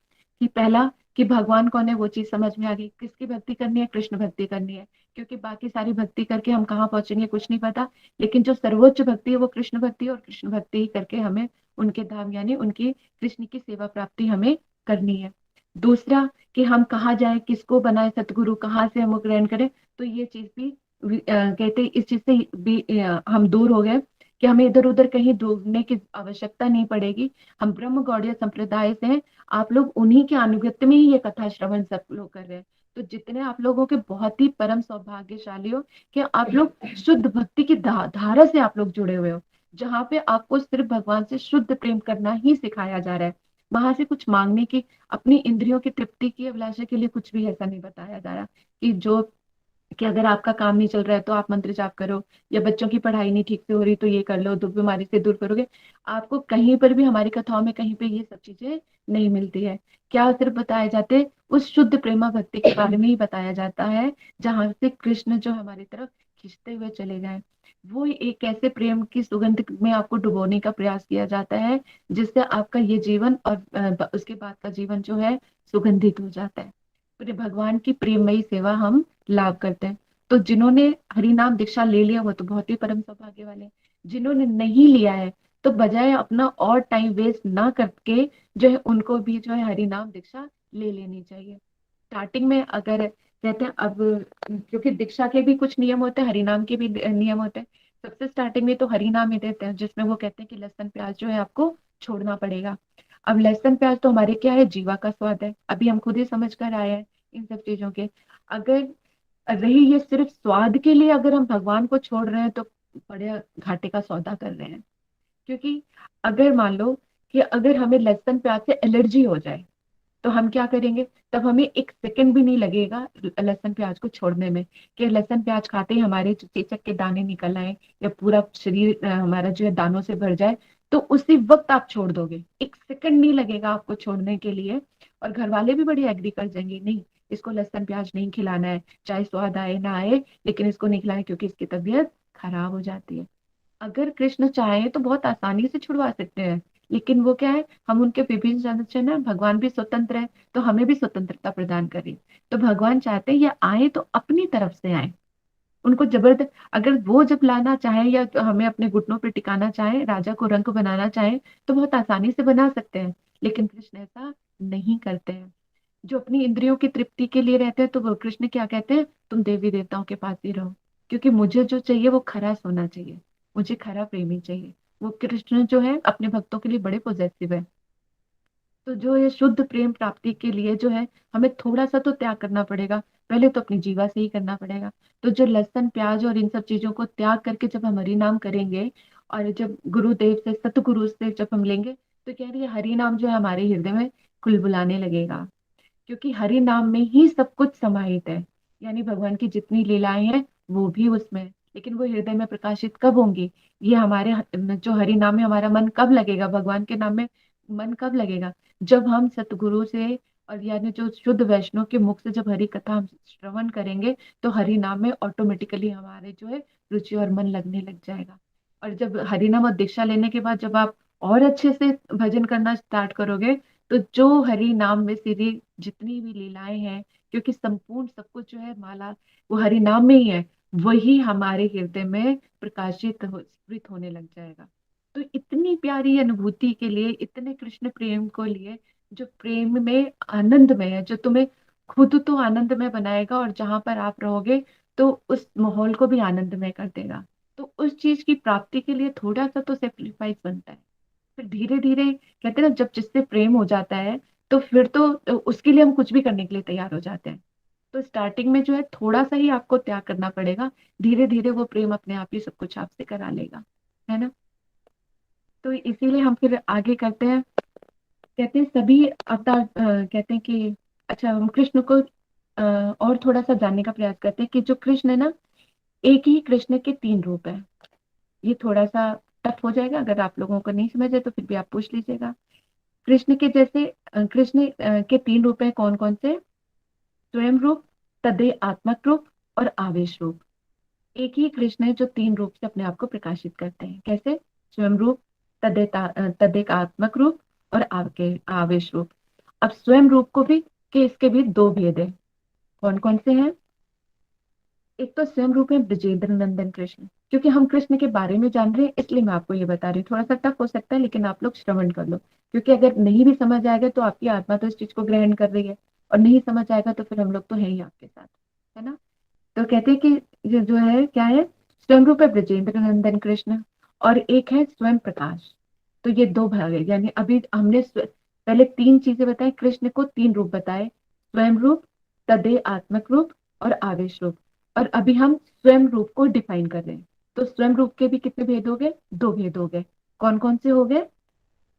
कि पहला कि भगवान कौन है वो चीज समझ में आ गई, किसकी भक्ति करनी है, कृष्ण भक्ति करनी है। क्योंकि बाकी सारी भक्ति करके हम कहाँ पहुंचेंगे कुछ नहीं पता, लेकिन जो सर्वोच्च भक्ति है वो कृष्ण भक्ति है, और कृष्ण भक्ति ही करके हमें उनके धाम यानी उनकी कृष्ण की सेवा प्राप्ति हमें करनी है। दूसरा कि हम कहाँ जाएं, किसको बनाए सतगुरु, कहाँ से हम ग्रहण करें, तो ये चीज भी कहते हैं, इस चीज से भी हम दूर हो गए कि हमें इधर उधर कहीं ढूंढने की आवश्यकता नहीं पड़ेगी। हम ब्रह्म गौड़ीय संप्रदाय से हैं, आप लोग उन्हीं के अनुगत्य में ही ये कथा श्रवण सब लोग कर रहे हैं। तो जितने आप लोगों के बहुत ही परम सौभाग्यशाली हो कि आप लोग शुद्ध भक्ति की धारा से आप लोग जुड़े हुए हो, जहाँ पे आपको सिर्फ भगवान से शुद्ध प्रेम करना ही सिखाया जा रहा है। वहां से कुछ मांगने की, अपनी इंद्रियों की तृप्ति की अभिलाषा के लिए कुछ भी ऐसा नहीं बताया जा रहा कि जो, कि अगर आपका काम नहीं चल रहा है तो आप मंत्र जाप करो, या बच्चों की पढ़ाई नहीं ठीक से हो रही तो ये कर लो, दुख बीमारी से दूर करोगे। आपको कहीं पर भी हमारी कथाओं में कहीं पे ये सब चीजें नहीं मिलती है। क्या सिर्फ बताए जाते, उस शुद्ध प्रेमा भक्ति के बारे में ही बताया जाता है, जहां से कृष्ण जो हमारी तरफ खींचते हुए चले जाएं। वो एक ऐसे प्रेम की सुगंध में आपको डुबोने का प्रयास किया जाता है, जिससे आपका ये जीवन और उसके बाद का जीवन जो है सुगंधित हो जाता है। पूरे भगवान की प्रेममयी सेवा हम लाभ करते हैं। तो जिन्होंने हरि नाम दीक्षा ले लिया वो तो बहुत ही परम सौभाग्य वाले हैं। जिन्होंने नहीं लिया है, तो बजाय अपना और टाइम वेस्ट ना करके जो है उनको भी जो है हरि नाम दीक्षा ले लेनी चाहिए। स्टार्टिंग में अगर कहते हैं, अब क्योंकि दीक्षा के भी कुछ नियम होते हैं, हरिनाम के भी नियम होते हैं। सबसे स्टार्टिंग में तो हरिनाम ही देते हैं, जिसमें वो कहते हैं कि लहसुन प्याज जो है आपको छोड़ना पड़ेगा। अब लहसुन प्याज तो हमारे क्या है, जीवा का स्वाद है, अभी हम खुद ही समझ कर आए हैं इन सब चीजों के। अगर रही ये सिर्फ स्वाद के लिए अगर हम भगवान को छोड़ रहे हैं, तो बड़े घाटे का सौदा कर रहे हैं। क्योंकि अगर मान लो कि अगर हमें लहसुन प्याज से एलर्जी हो जाए, तो हम क्या करेंगे? तब हमें 1 सेकंड भी नहीं लगेगा लहसुन प्याज को छोड़ने में, कि लहसुन प्याज खाते ही हमारे जो चेचक के दाने निकल आए या पूरा शरीर हमारा जो है दानों से भर जाए, तो उसी वक्त आप छोड़ दोगे, 1 सेकंड नहीं लगेगा आपको छोड़ने के लिए। और घर वाले भी बड़ी एग्री कर जाएंगे, नहीं इसको लहसुन प्याज नहीं खिलाना है, चाहे स्वाद आए ना आए, लेकिन इसको नहीं खिलाना क्योंकि इसकी तबीयत खराब हो जाती है। अगर कृष्ण चाहे तो बहुत आसानी से छुड़वा सकते हैं, लेकिन वो क्या है, हम उनके विभिन्न संरचना है, भगवान भी स्वतंत्र है, तो हमें भी स्वतंत्रता प्रदान करें। तो भगवान चाहते हैं ये आए तो अपनी तरफ से आए, उनको जबरदस्त, अगर वो जब लाना चाहे या तो हमें अपने घुटनों पर टिकाना चाहे, राजा को रंक बनाना चाहे, तो बहुत आसानी से बना सकते हैं। लेकिन कृष्ण ऐसा नहीं करते हैं। जो अपनी इंद्रियों की तृप्ति के लिए रहते हैं, तो वो कृष्ण क्या कहते हैं, तुम देवी देवताओं के पास ही रहो, क्योंकि मुझे जो चाहिए वो खरा सोना चाहिए, मुझे खरा प्रेमी चाहिए। वो कृष्ण जो है अपने भक्तों के लिए बड़े पॉजिटिव है। तो जो ये शुद्ध प्रेम प्राप्ति के लिए जो है, हमें थोड़ा सा तो त्याग करना पड़ेगा। पहले तो अपनी जीवा से ही करना पड़ेगा। तो जो लहसुन प्याज और इन सब चीजों को त्याग करके जब हम हरि नाम करेंगे, और जब गुरुदेव से सतगुरु से जब हम लेंगे, तो कह रही है हरि नाम जो है हमारे हृदय में कुलबुलाने लगेगा, क्योंकि हरि नाम में ही सब कुछ समाहित है। यानी भगवान की जितनी लीलाएं हैं वो भी उसमें है। लेकिन वो हृदय में प्रकाशित कब होंगी, ये हमारे जो हरि नाम में हमारा मन कब लगेगा, भगवान के नाम में मन कब लगेगा, जब हम सतगुरु से, और यानी जो शुद्ध वैष्णव के मुख से जब हरि कथा हम श्रवण करेंगे, तो हरि नाम में ऑटोमेटिकली हमारे जो है रुचि और मन लगने लग जाएगा। और जब हरि नाम और दीक्षा लेने के बाद जब आप और अच्छे से भजन करना स्टार्ट करोगे, तो जो हरि नाम में सीधी जितनी भी लीलाएं हैं, क्योंकि संपूर्ण सब कुछ जो है माला वो हरि नाम में ही है, वही हमारे हृदय में स्फुरित होने लग जाएगा। तो इतनी प्यारी अनुभूति के लिए, इतने कृष्ण प्रेम को लिए, जो प्रेम में आनंद में है, जो तुम्हें खुद तो आनंद में बनाएगा, और जहां पर आप रहोगे तो उस माहौल को भी आनंदमय कर देगा। तो उस चीज की प्राप्ति के लिए थोड़ा सा तो सेक्रीफाइस बनता है। फिर धीरे धीरे कहते हैं ना, जब जिससे प्रेम हो जाता है, तो फिर तो उसके लिए हम कुछ भी करने के लिए तैयार हो जाते हैं। तो स्टार्टिंग में जो है थोड़ा सा ही आपको त्याग करना पड़ेगा, धीरे धीरे वो प्रेम अपने आप ही सब कुछ आपसे करा लेगा, है ना। तो इसीलिए हम फिर आगे करते हैं, कहते हैं सभी अवतार, कहते हैं कि अच्छा, हम कृष्ण को और थोड़ा सा जानने का प्रयास करते हैं कि जो कृष्ण है ना, एक ही कृष्ण के तीन रूप है। ये थोड़ा सा टफ हो जाएगा, अगर आप लोगों को नहीं समझे तो फिर भी आप पूछ लीजिएगा। कृष्ण के जैसे कृष्ण के तीन रूप हैं, कौन कौन से, स्वयं रूप, तदेआत्मक रूप और आवेश रूप। एक ही कृष्ण है जो तीन रूप से अपने आप को प्रकाशित करते हैं। कैसे, स्वयं रूप, तदेकात्मक रूप और आपके आवेश रूप। अब स्वयं रूप को भी, के इसके भी दो भेद है। कौन कौन से हैं, एक तो स्वयं रूप है ब्रजेंद्र नंदन कृष्ण, क्योंकि हम कृष्ण के बारे में जान रहे हैं इसलिए मैं आपको ये बता रही हूँ। थोड़ा सा टफ हो सकता है, लेकिन आप लोग श्रवण कर लो, क्योंकि अगर नहीं भी समझ आएगा तो आपकी आत्मा तो इस चीज को ग्रहण कर रही है, और नहीं समझ आएगा तो फिर हम लोग तो है ही आपके साथ, है ना। तो कहते हैं कि ये जो है क्या है, स्वयं रूप है ब्रजेंद्र नंदन कृष्ण, और एक है स्वयं प्रकाश। तो ये दो भाग है। यानी अभी हमने पहले तीन चीजें बताई, कृष्ण को तीन रूप बताए, स्वयं रूप, तदे आत्मक रूप और आवेश रूप। और अभी हम स्वयं रूप को डिफाइन कर रहे हैं। तो स्वयं रूप के भी कितने भेद हो गए, दो भेद हो गए। कौन कौन से हो गए,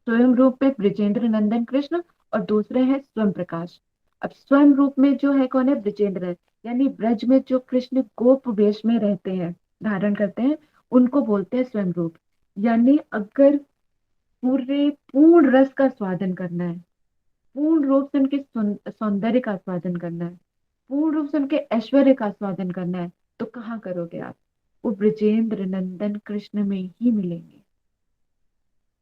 स्वयं रूप में ब्रजेंद्र नंदन कृष्ण, और दूसरे हैं स्वयं प्रकाश। अब स्वयं रूप में जो है कौन है, ब्रजेंद्र है। यानी ब्रज में जो कृष्ण गोप वेश में रहते हैं, धारण करते हैं, उनको बोलते हैं स्वयं रूप। यानी अगर पूरे पूर्ण रस का स्वादन करना है, पूर्ण रूप से उनके सौंदर्य का स्वादन करना है, पूर्ण रूप से उनके ऐश्वर्य का स्वादन करना है, तो कहाँ करोगे आप, वो ब्रजेंद्र नंदन कृष्ण में ही मिलेंगे।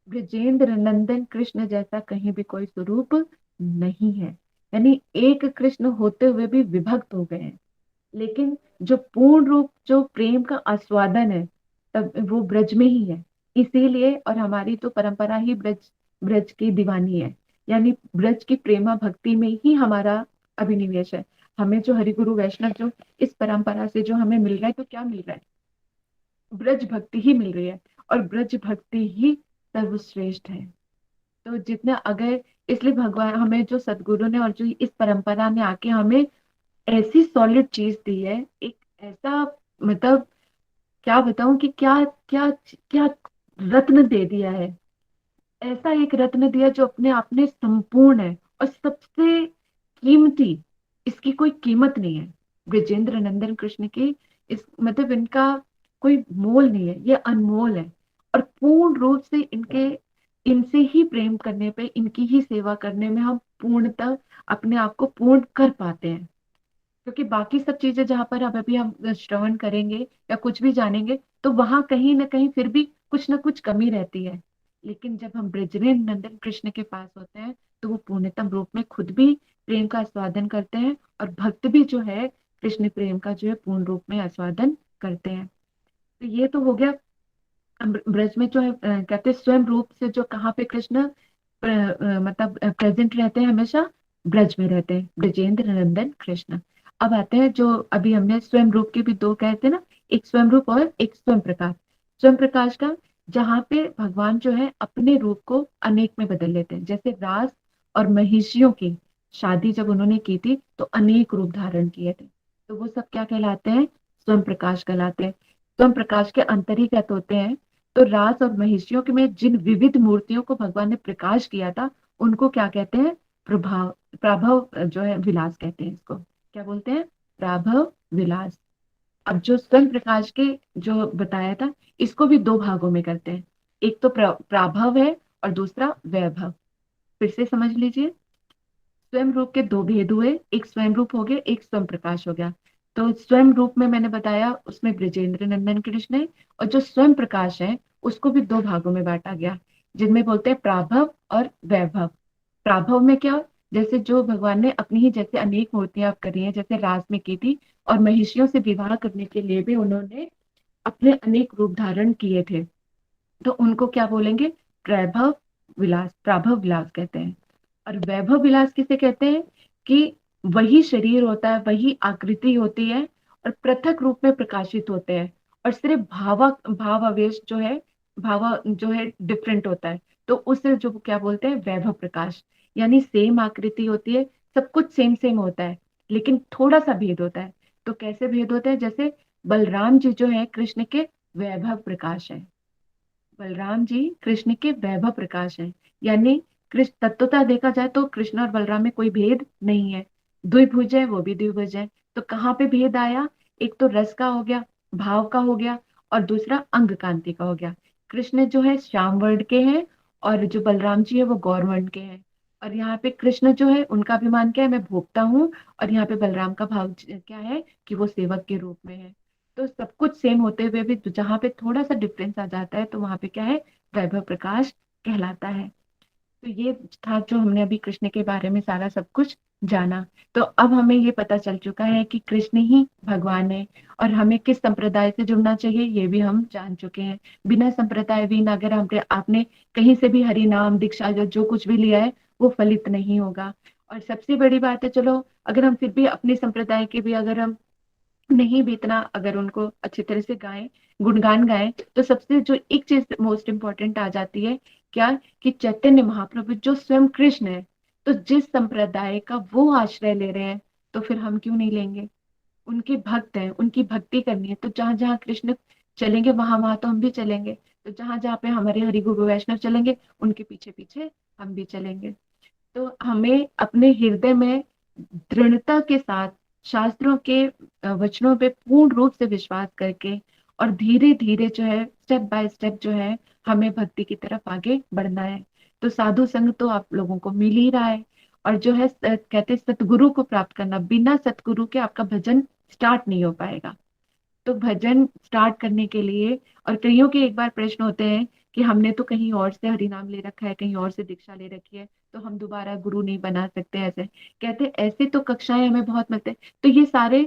ब्रजेंद्र नंदन कृष्ण जैसा कहीं भी कोई स्वरूप नहीं है। यानी एक कृष्ण होते हुए भी विभक्त हो गए हैं, लेकिन जो पूर्ण रूप जो प्रेम का आस्वादन है, तब वो ब्रज में ही है। इसीलिए, और हमारी तो परंपरा ही ब्रज ब्रज की दीवानी है। यानी ब्रज की प्रेमा भक्ति में ही हमारा अभिनिवेश है। हमें जो हरिगुरु वैष्णव जो इस परंपरा से जो हमें मिल रहा है, तो क्या मिल रहा है, ब्रज भक्ति ही मिल रही है, और ब्रज भक्ति ही सर्वश्रेष्ठ है। तो जितना अगर, इसलिए भगवान हमें जो सदगुरु ने और जो इस परंपरा ने आके हमें ऐसी सॉलिड चीज दी है, एक ऐसा, मतलब क्या बताऊं कि क्या क्या क्या रत्न दे दिया है। ऐसा एक रत्न दिया जो अपने आप में संपूर्ण है और सबसे कीमती, इसकी कोई कीमत नहीं है। ब्रजेंद्र नंदन कृष्ण की इस, मतलब इनका कोई मोल नहीं है, ये अनमोल है। और पूर्ण रूप से इनके, इनसे ही प्रेम करने पे, इनकी ही सेवा करने में हम पूर्णतः अपने आप को पूर्ण कर पाते हैं। क्योंकि बाकी सब चीजें जहां पर अब अभी हम श्रवण करेंगे या कुछ भी जानेंगे, तो वहां कहीं ना कहीं फिर भी कुछ ना कुछ कमी रहती है। लेकिन जब हम ब्रजरेन नंदन कृष्ण के पास होते हैं तो वो पूर्णतम रूप में खुद भी प्रेम का आस्वादन करते हैं और भक्त भी जो है कृष्ण प्रेम का जो है पूर्ण रूप में आस्वादन करते हैं। तो ये तो हो गया ब्रज में जो है कहते हैं स्वयं रूप से जो कहाँ पे कृष्ण मतलब प्रेजेंट रहते हैं, हमेशा ब्रज में रहते हैं, ब्रजेंद्र नंदन कृष्ण। अब आते हैं जो अभी हमने स्वयं रूप के भी दो कहते हैं ना, एक स्वयं रूप और एक स्वयं प्रकाश। स्वयं प्रकाश का जहाँ पे भगवान जो है अपने रूप को अनेक में बदल लेते हैं, जैसे रास और महिषियों की शादी जब उन्होंने की थी तो अनेक रूप धारण किए थे, तो वो सब क्या कहलाते हैं? स्वयं प्रकाश कहलाते हैं। स्वयं प्रकाश के अंतर्गत होते हैं। तो रास और महिषियों के में जिन विविध मूर्तियों को भगवान ने प्रकाश किया था उनको क्या कहते हैं? प्रभाव, प्राभव जो है विलास कहते हैं। इसको क्या बोलते हैं? प्राभव विलास। अब जो स्वयं प्रकाश के जो बताया था इसको भी दो भागों में करते हैं, एक तो प्राभव है और दूसरा वैभव। फिर से समझ लीजिए, स्वयं रूप के दो भेद हुए, एक स्वयं रूप हो गया, एक स्वयं प्रकाश हो गया। तो स्वयं रूप में मैंने बताया उसमें ब्रजेंद्र नंदन कृष्ण है, और जो स्वयं प्रकाश है उसको भी दो भागों में बांटा गया, जिनमें बोलते हैं प्राभव और वैभव। प्राभव में क्या? जैसे जो भगवान ने अपनी ही जैसे अनेक मूर्तियां करी हैं, जैसे रास में की थी, और महिषियों से विवाह करने के लिए भी उन्होंने अपने अनेक रूप धारण किए थे, तो उनको क्या बोलेंगे? प्रभव विलास, प्राभव विलास कहते हैं। और वैभव विलास किसे कहते हैं? कि वही शरीर होता है, वही आकृति होती है, और पृथक रूप में प्रकाशित होते हैं, और सिर्फ भाव आवेश जो है, भाव जो है डिफरेंट होता है, तो उसे जो क्या बोलते हैं? वैभव प्रकाश। यानी सेम आकृति होती है, सब कुछ सेम सेम होता है, लेकिन थोड़ा सा भेद होता है। तो कैसे भेद होता है? जैसे बलराम जी जो है कृष्ण के वैभव प्रकाश है, बलराम जी कृष्ण के वैभव प्रकाश हैं। यानी कृष्ण तत्वता देखा जाए तो कृष्ण और बलराम में कोई भेद नहीं है, द्विभुज है, वो भी द्विभुज है। तो कहाँ पे भेद आया? एक तो रस का हो गया, भाव का हो गया, और दूसरा अंग कांति का हो गया। कृष्ण जो है श्याम वर्ण के हैं, और जो बलराम जी है वो गौर वर्ण के हैं। और यहाँ पे कृष्ण जो है उनका अभिमान क्या है? मैं भोगता हूँ। और यहाँ पे बलराम का भाव क्या है? कि वो सेवक के रूप में है। तो सब कुछ सेम होते हुए भी जहाँ पे थोड़ा सा डिफरेंस आ जाता है तो वहां पे क्या है? वैभव प्रकाश कहलाता है। तो ये था जो हमने अभी कृष्ण के बारे में सारा सब कुछ जाना। तो अब हमें ये पता चल चुका है कि कृष्ण ही भगवान है, और हमें किस संप्रदाय से जुड़ना चाहिए ये भी हम जान चुके हैं। बिना संप्रदाय विहीन अगर हमने आपने कहीं से भी हरि नाम दीक्षा जो कुछ भी लिया है वो फलित नहीं होगा। और सबसे बड़ी बात है, चलो अगर हम फिर भी अपने संप्रदाय के भी अगर हम नहीं भी इतना अगर उनको अच्छी तरह से गाएं, गुणगान गाएं, तो सबसे जो एक चीज मोस्ट इम्पोर्टेंट आ जाती है क्या? कि चैतन्य महाप्रभु जो स्वयं कृष्ण है, तो जिस संप्रदाय का वो आश्रय ले रहे हैं तो फिर हम क्यों नहीं लेंगे? उनके भक्त हैं, उनकी भक्ति करनी है, तो जहां जहां कृष्ण चलेंगे वहां वहां तो हम भी चलेंगे। तो जहां जहां पे हमारे हरि गुरु वैष्णव चलेंगे उनके पीछे पीछे हम भी चलेंगे। तो हमें अपने हृदय में दृढ़ता के साथ शास्त्रों के वचनों पे पूर्ण रूप से विश्वास करके, और धीरे धीरे जो है स्टेप बाय स्टेप जो है हमें भक्ति की तरफ आगे बढ़ना है। तो साधु संग तो आप लोगों को मिल ही रहा है, और जो है कहते हैं सतगुरु को प्राप्त करना, बिना सतगुरु के आपका भजन स्टार्ट नहीं हो पाएगा। तो भजन स्टार्ट करने के लिए, और कईयों के एक बार प्रश्न होते हैं कि हमने तो कहीं और से हरि नाम ले रखा है, कहीं और से दीक्षा ले रखी है, तो हम दोबारा गुरु नहीं बना सकते। ऐसे कहते ऐसे तो कक्षाएं हमें बहुत मिलते हैं। तो ये सारे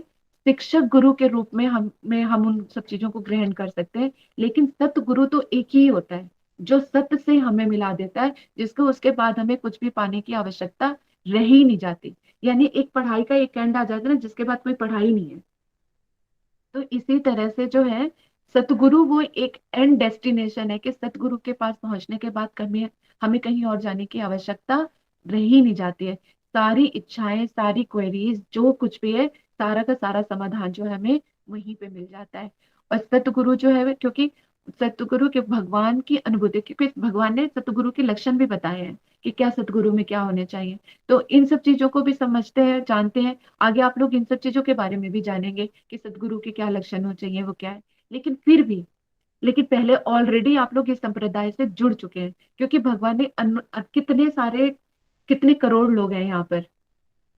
शिक्षक गुरु के रूप में हम उन सब चीजों को ग्रहण कर सकते हैं, लेकिन सतगुरु तो एक ही होता है जो सत्य से हमें मिला देता है, जिसको उसके बाद हमें कुछ भी पाने की आवश्यकता रह ही नहीं जाती। यानी एक पढ़ाई का एक एंड आ जाता है ना, जिसके बाद कोई पढ़ाई नहीं है। तो इसी तरह से जो है सतगुरु वो एक एंड डेस्टिनेशन है, कि सतगुरु के पास पहुंचने के बाद कभी हमें कहीं और जाने की आवश्यकता रह ही नहीं जाती है। सारी इच्छाएं, सारी क्वेरीज जो कुछ भी है, सारा का सारा समाधान जो है हमें वहीं पे मिल जाता है। और सतगुरु जो है क्योंकि सतगुरु के भगवान की अनुभूति, क्योंकि भगवान ने सतगुरु के लक्षण भी बताए हैं कि क्या सतगुरु में क्या होने चाहिए। तो इन सब चीजों को भी समझते हैं, जानते हैं। आगे आप लोग इन सब चीजों के बारे में भी जानेंगे कि सदगुरु के क्या लक्षण हो चाहिए, वो क्या है। लेकिन फिर भी, लेकिन पहले ऑलरेडी आप लोग इस संप्रदाय से जुड़ चुके हैं, क्योंकि भगवान ने कितने सारे, कितने करोड़ लोग हैं यहाँ पर।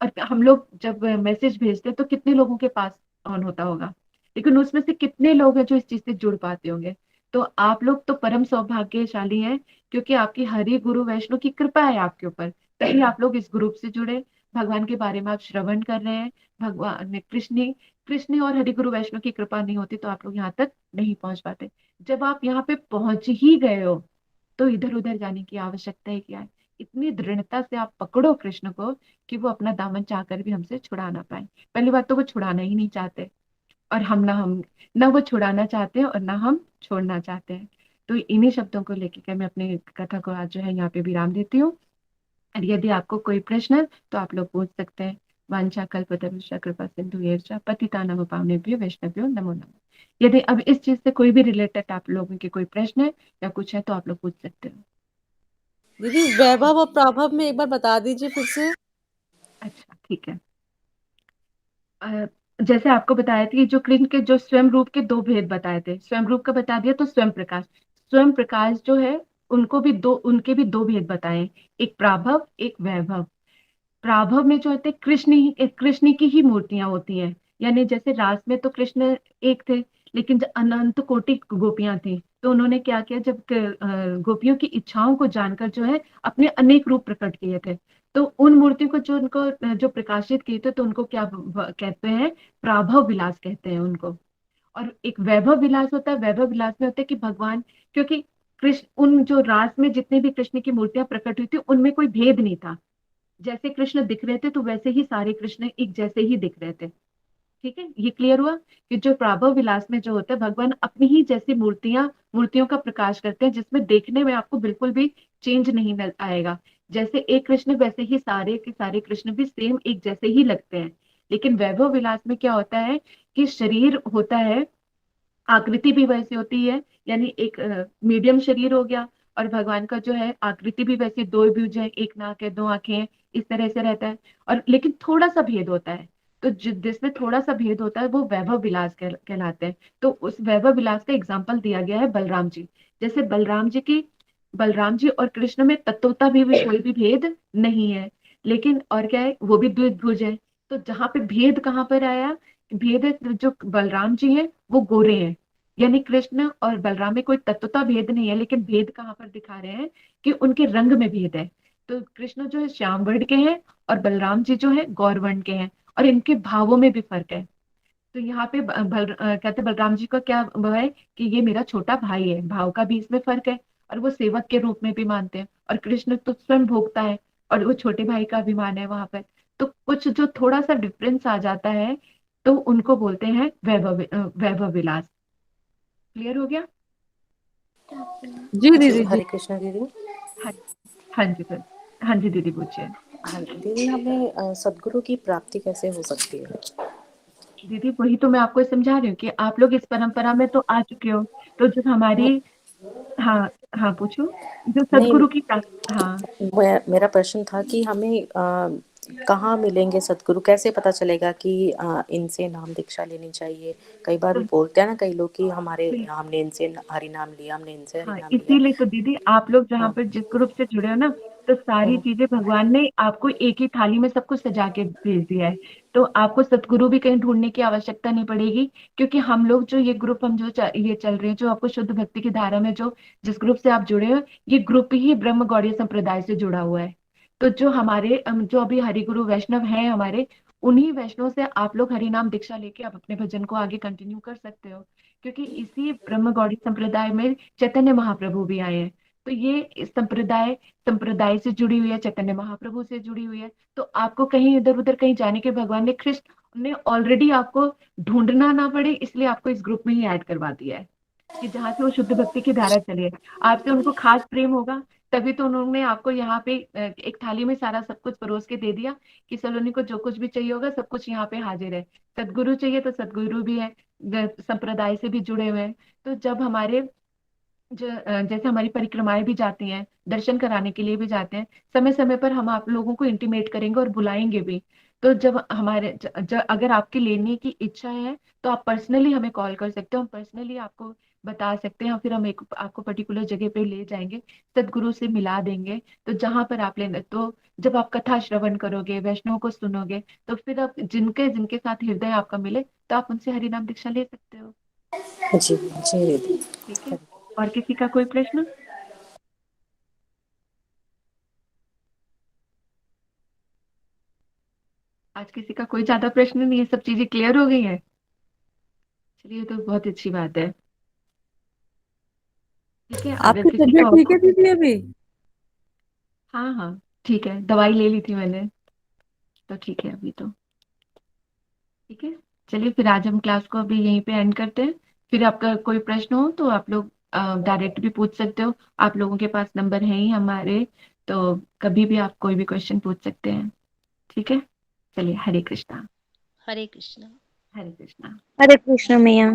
और हम लोग जब मैसेज भेजते हैं तो कितने लोगों के पास ऑन होता होगा, लेकिन उसमें से कितने लोग हैं जो इस चीज से जुड़ पाते होंगे? तो आप लोग तो परम सौभाग्यशाली हैं, क्योंकि आपकी हरि गुरु वैष्णव की कृपा है आपके ऊपर, तभी आप लोग इस ग्रुप से जुड़े, भगवान के बारे में आप श्रवण कर रहे हैं। भगवान ने कृष्ण कृष्ण और हरि गुरु वैष्णव की कृपा नहीं होती तो आप लोग यहाँ तक नहीं पहुंच पाते। जब आप यहाँ पे पहुंच ही गए हो तो इधर उधर जाने की आवश्यकता ही क्या है। इतनी दृढ़ता से आप पकड़ो कृष्ण को कि वो अपना दामन चाहकर भी हमसे छुड़ा ना पाए। पहली बात तो वो छुड़ाना ही नहीं चाहते, और हम ना वो छुड़ाना चाहते हैं और ना हम छोड़ना चाहते हैं। तो इन्हीं शब्दों को लेकर के मैं अपनी कथा को आज जो है यहाँ पे विराम देती हूँ। और यदि आपको कोई प्रश्न है तो आप लोग पूछ सकते हैं। वांछा कल्पतरुश्च कृपा सिंधु एवं पतितानां पावनेभ्यो वैष्णवभ्यो नमो नमः। यदि अब इस चीज से कोई भी रिलेटेड आप लोगों के कोई प्रश्न है या कुछ है तो आप लोग पूछ सकते हो। दीदी वैभव और प्राभव में एक बार बता दीजिए फिर से। अच्छा ठीक है। जैसे आपको बताया था कि जो कृष्ण के जो स्वयं रूप के दो भेद बताए थे, स्वयं रूप का बता दिया तो स्वयं प्रकाश जो है उनके भी दो भेद बताए, एक प्राभव एक वैभव। प्राभव में जो होते हैं कृष्ण की ही मूर्तियां होती हैं। यानी जैसे रास में तो कृष्ण एक थे, लेकिन जब अनंत कोटि गोपियां थी तो उन्होंने क्या किया, जब गोपियों की इच्छाओं को जानकर जो है अपने अनेक रूप प्रकट किए थे। तो उन मूर्तियों को जो उनको जो प्रकाशित किए थे तो उनको क्या कहते हैं, प्राभव विलास कहते हैं उनको। और एक वैभव विलास होता है, वैभव विलास में होता है कि भगवान, क्योंकि कृष्ण उन जो रास में जितने भी कृष्ण की मूर्तियां प्रकट हुई थी उनमें कोई भेद नहीं था। जैसे कृष्ण दिख रहे थे तो वैसे ही सारे कृष्ण एक जैसे ही दिख रहे थे। ठीक है, ये क्लियर हुआ कि जो प्राभव विलास में जो होता है भगवान अपनी ही जैसी मूर्तियों का प्रकाश करते हैं, जिसमें देखने में आपको बिल्कुल भी चेंज नहीं आएगा। जैसे एक कृष्ण वैसे ही सारे के सारे कृष्ण भी सेम एक जैसे ही लगते हैं। लेकिन वैभव विलास में क्या होता है कि शरीर होता है, आकृति भी वैसी होती है, यानी एक मीडियम शरीर हो गया, और भगवान का जो है आकृति भी वैसी, दो भुज है, एक नाक है, दो आंखें हैं, इस तरह से रहता है। और लेकिन थोड़ा सा भेद होता है, तो जिसमें थोड़ा सा भेद होता है वो वैभव विलास कहलाते हैं। तो उस वैभव विलास का एग्जाम्पल दिया गया है बलराम जी। जैसे बलराम जी और कृष्ण में तत्वता भी कोई भी भेद नहीं है, लेकिन और क्या है, वो भी द्विभुज है। तो जहां पे भेद कहाँ पर आया, भेद है जो बलराम जी हैं वो गोरे हैं। यानी कृष्ण और बलराम में कोई तत्वता भेद नहीं है, लेकिन भेद कहाँ पर दिखा रहे हैं कि उनके रंग में भेद है। तो कृष्ण जो है श्याम वर्ण के हैं और बलराम जी जो है गौर वर्ण के हैं, और इनके भावों में भी फर्क है। तो यहाँ पे कहते बलराम जी का क्या वो है कि ये मेरा छोटा भाई है, भाव का भी इसमें फर्क है। और वो सेवक के रूप में भी मानते हैं, और कृष्ण तो स्वयं भोगता है और वो छोटे भाई का अभिमान है वहां पर। तो कुछ जो थोड़ा सा डिफरेंस आ जाता है तो उनको बोलते हैं वैभव विलास। क्लियर हो गया? जी जी दीदी जी। हरे कृष्णा दीदी। हाँ। हाँ जी सर। हाँ जी दीदी पूछिए। हाँ दीदी, हमें सदगुरु की प्राप्ति कैसे हो सकती है? दीदी वही तो मैं आपको समझा रही हूँ कि आप लोग इस परंपरा में तो आ चुके हो। तो जो हमारी, हाँ, हाँ पूछो। जो नहीं, सदगुरु की हाँ। मेरा प्रश्न था कि हमें कहाँ मिलेंगे सदगुरु, कैसे पता चलेगा कि इनसे नाम दीक्षा लेनी चाहिए? कई बार तो बोलते हैं ना कई लोग कि हमारे बिल- हमने इनसे हरि नाम लिया, हमने इनसे हरि हाँ, नाम लिया। इसीलिए तो दीदी आप लोग जहाँ हाँ। पर जिस ग्रुप से जुड़े हो ना, तो सारी चीजें भगवान ने आपको एक ही थाली में सब कुछ सजा के भेज दिया है। तो आपको सतगुरु भी कहीं ढूंढने की आवश्यकता नहीं पड़ेगी, क्योंकि हम लोग जो ये ग्रुप हम जो ये चल रहे हैं, जो आपको शुद्ध भक्ति की धारा में जो जिस ग्रुप से आप जुड़े हो, ये ग्रुप ही ब्रह्म गौड़ीय संप्रदाय से जुड़ा हुआ है। तो जो हमारे जो अभी हरिगुरु वैष्णव हैं हमारे, उन्हीं वैष्णव से आप लोग हरि नाम दीक्षा लेके आप अपने भजन को आगे कंटिन्यू कर सकते हो। क्योंकि इसी ब्रह्म गौड़ी संप्रदाय में चैतन्य महाप्रभु भी आए हैं। तो ये इस संप्रदाय से जुड़ी हुई है, चैतन्य महाप्रभु से जुड़ी हुई है। तो आपको कहीं इधर उधर कहीं जाने के भगवान ने कृष्ण ने ऑलरेडी आपको ढूंढना ना पड़े, इसलिए आपको इस ग्रुप में ही ऐड करवा दिया है कि जहाँ से वो शुद्ध भक्ति की धारा चले। आपसे उनको खास प्रेम होगा, तभी तो उन्होंने आपको यहाँ पे एक थाली में सारा सब कुछ परोस के दे दिया कि सलोनी को जो कुछ भी चाहिए होगा सब कुछ यहाँ पे हाजिर है। सदगुरु चाहिए तो सदगुरु भी है, संप्रदाय से भी जुड़े हुए हैं। तो जब जैसे हमारी परिक्रमाएं भी जाती हैं, दर्शन कराने के लिए भी जाते हैं, समय समय पर हम आप लोगों को इंटीमेट करेंगे और बुलाएंगे भी। तो जब अगर आपकी लेने की इच्छा है तो आप पर्सनली हमें कॉल कर सकते हो, हम पर्सनली आपको बता सकते हैं, फिर हम एक आपको पर्टिकुलर जगह पे ले जाएंगे, सदगुरु से मिला देंगे। तो जहां पर आप लेना, तो जब आप कथा श्रवण करोगे, वैष्णव को सुनोगे, तो फिर आप जिनके जिनके साथ हृदय आपका मिले तो आप उनसे हरि नाम दीक्षा ले सकते हो। जी जी दीदी। ठीक है। और किसी का कोई प्रश्न? आज किसी का कोई ज्यादा प्रश्न नहीं है, सब चीजें क्लियर हो गई है। चलिए, तो बहुत अच्छी बात है। ठीक है, अगर आपकी किसी तबीयत का ठीक है दीदी अभी? हाँ हाँ, ठीक है, दवाई ले ली थी मैंने, तो ठीक है अभी तो। ठीक है, चलिए फिर आज हम क्लास को अभी यहीं पे एंड करते हैं। फिर आपका कोई प्रश्न हो तो आप लोग डायरेक्ट भी पूछ सकते हो, आप लोगों के पास नंबर है ही हमारे, तो कभी भी आप कोई भी क्वेश्चन पूछ सकते हैं। ठीक है, चलिए, हरे कृष्णा। हरे कृष्णा। हरे कृष्णा। हरे कृष्ण मैया।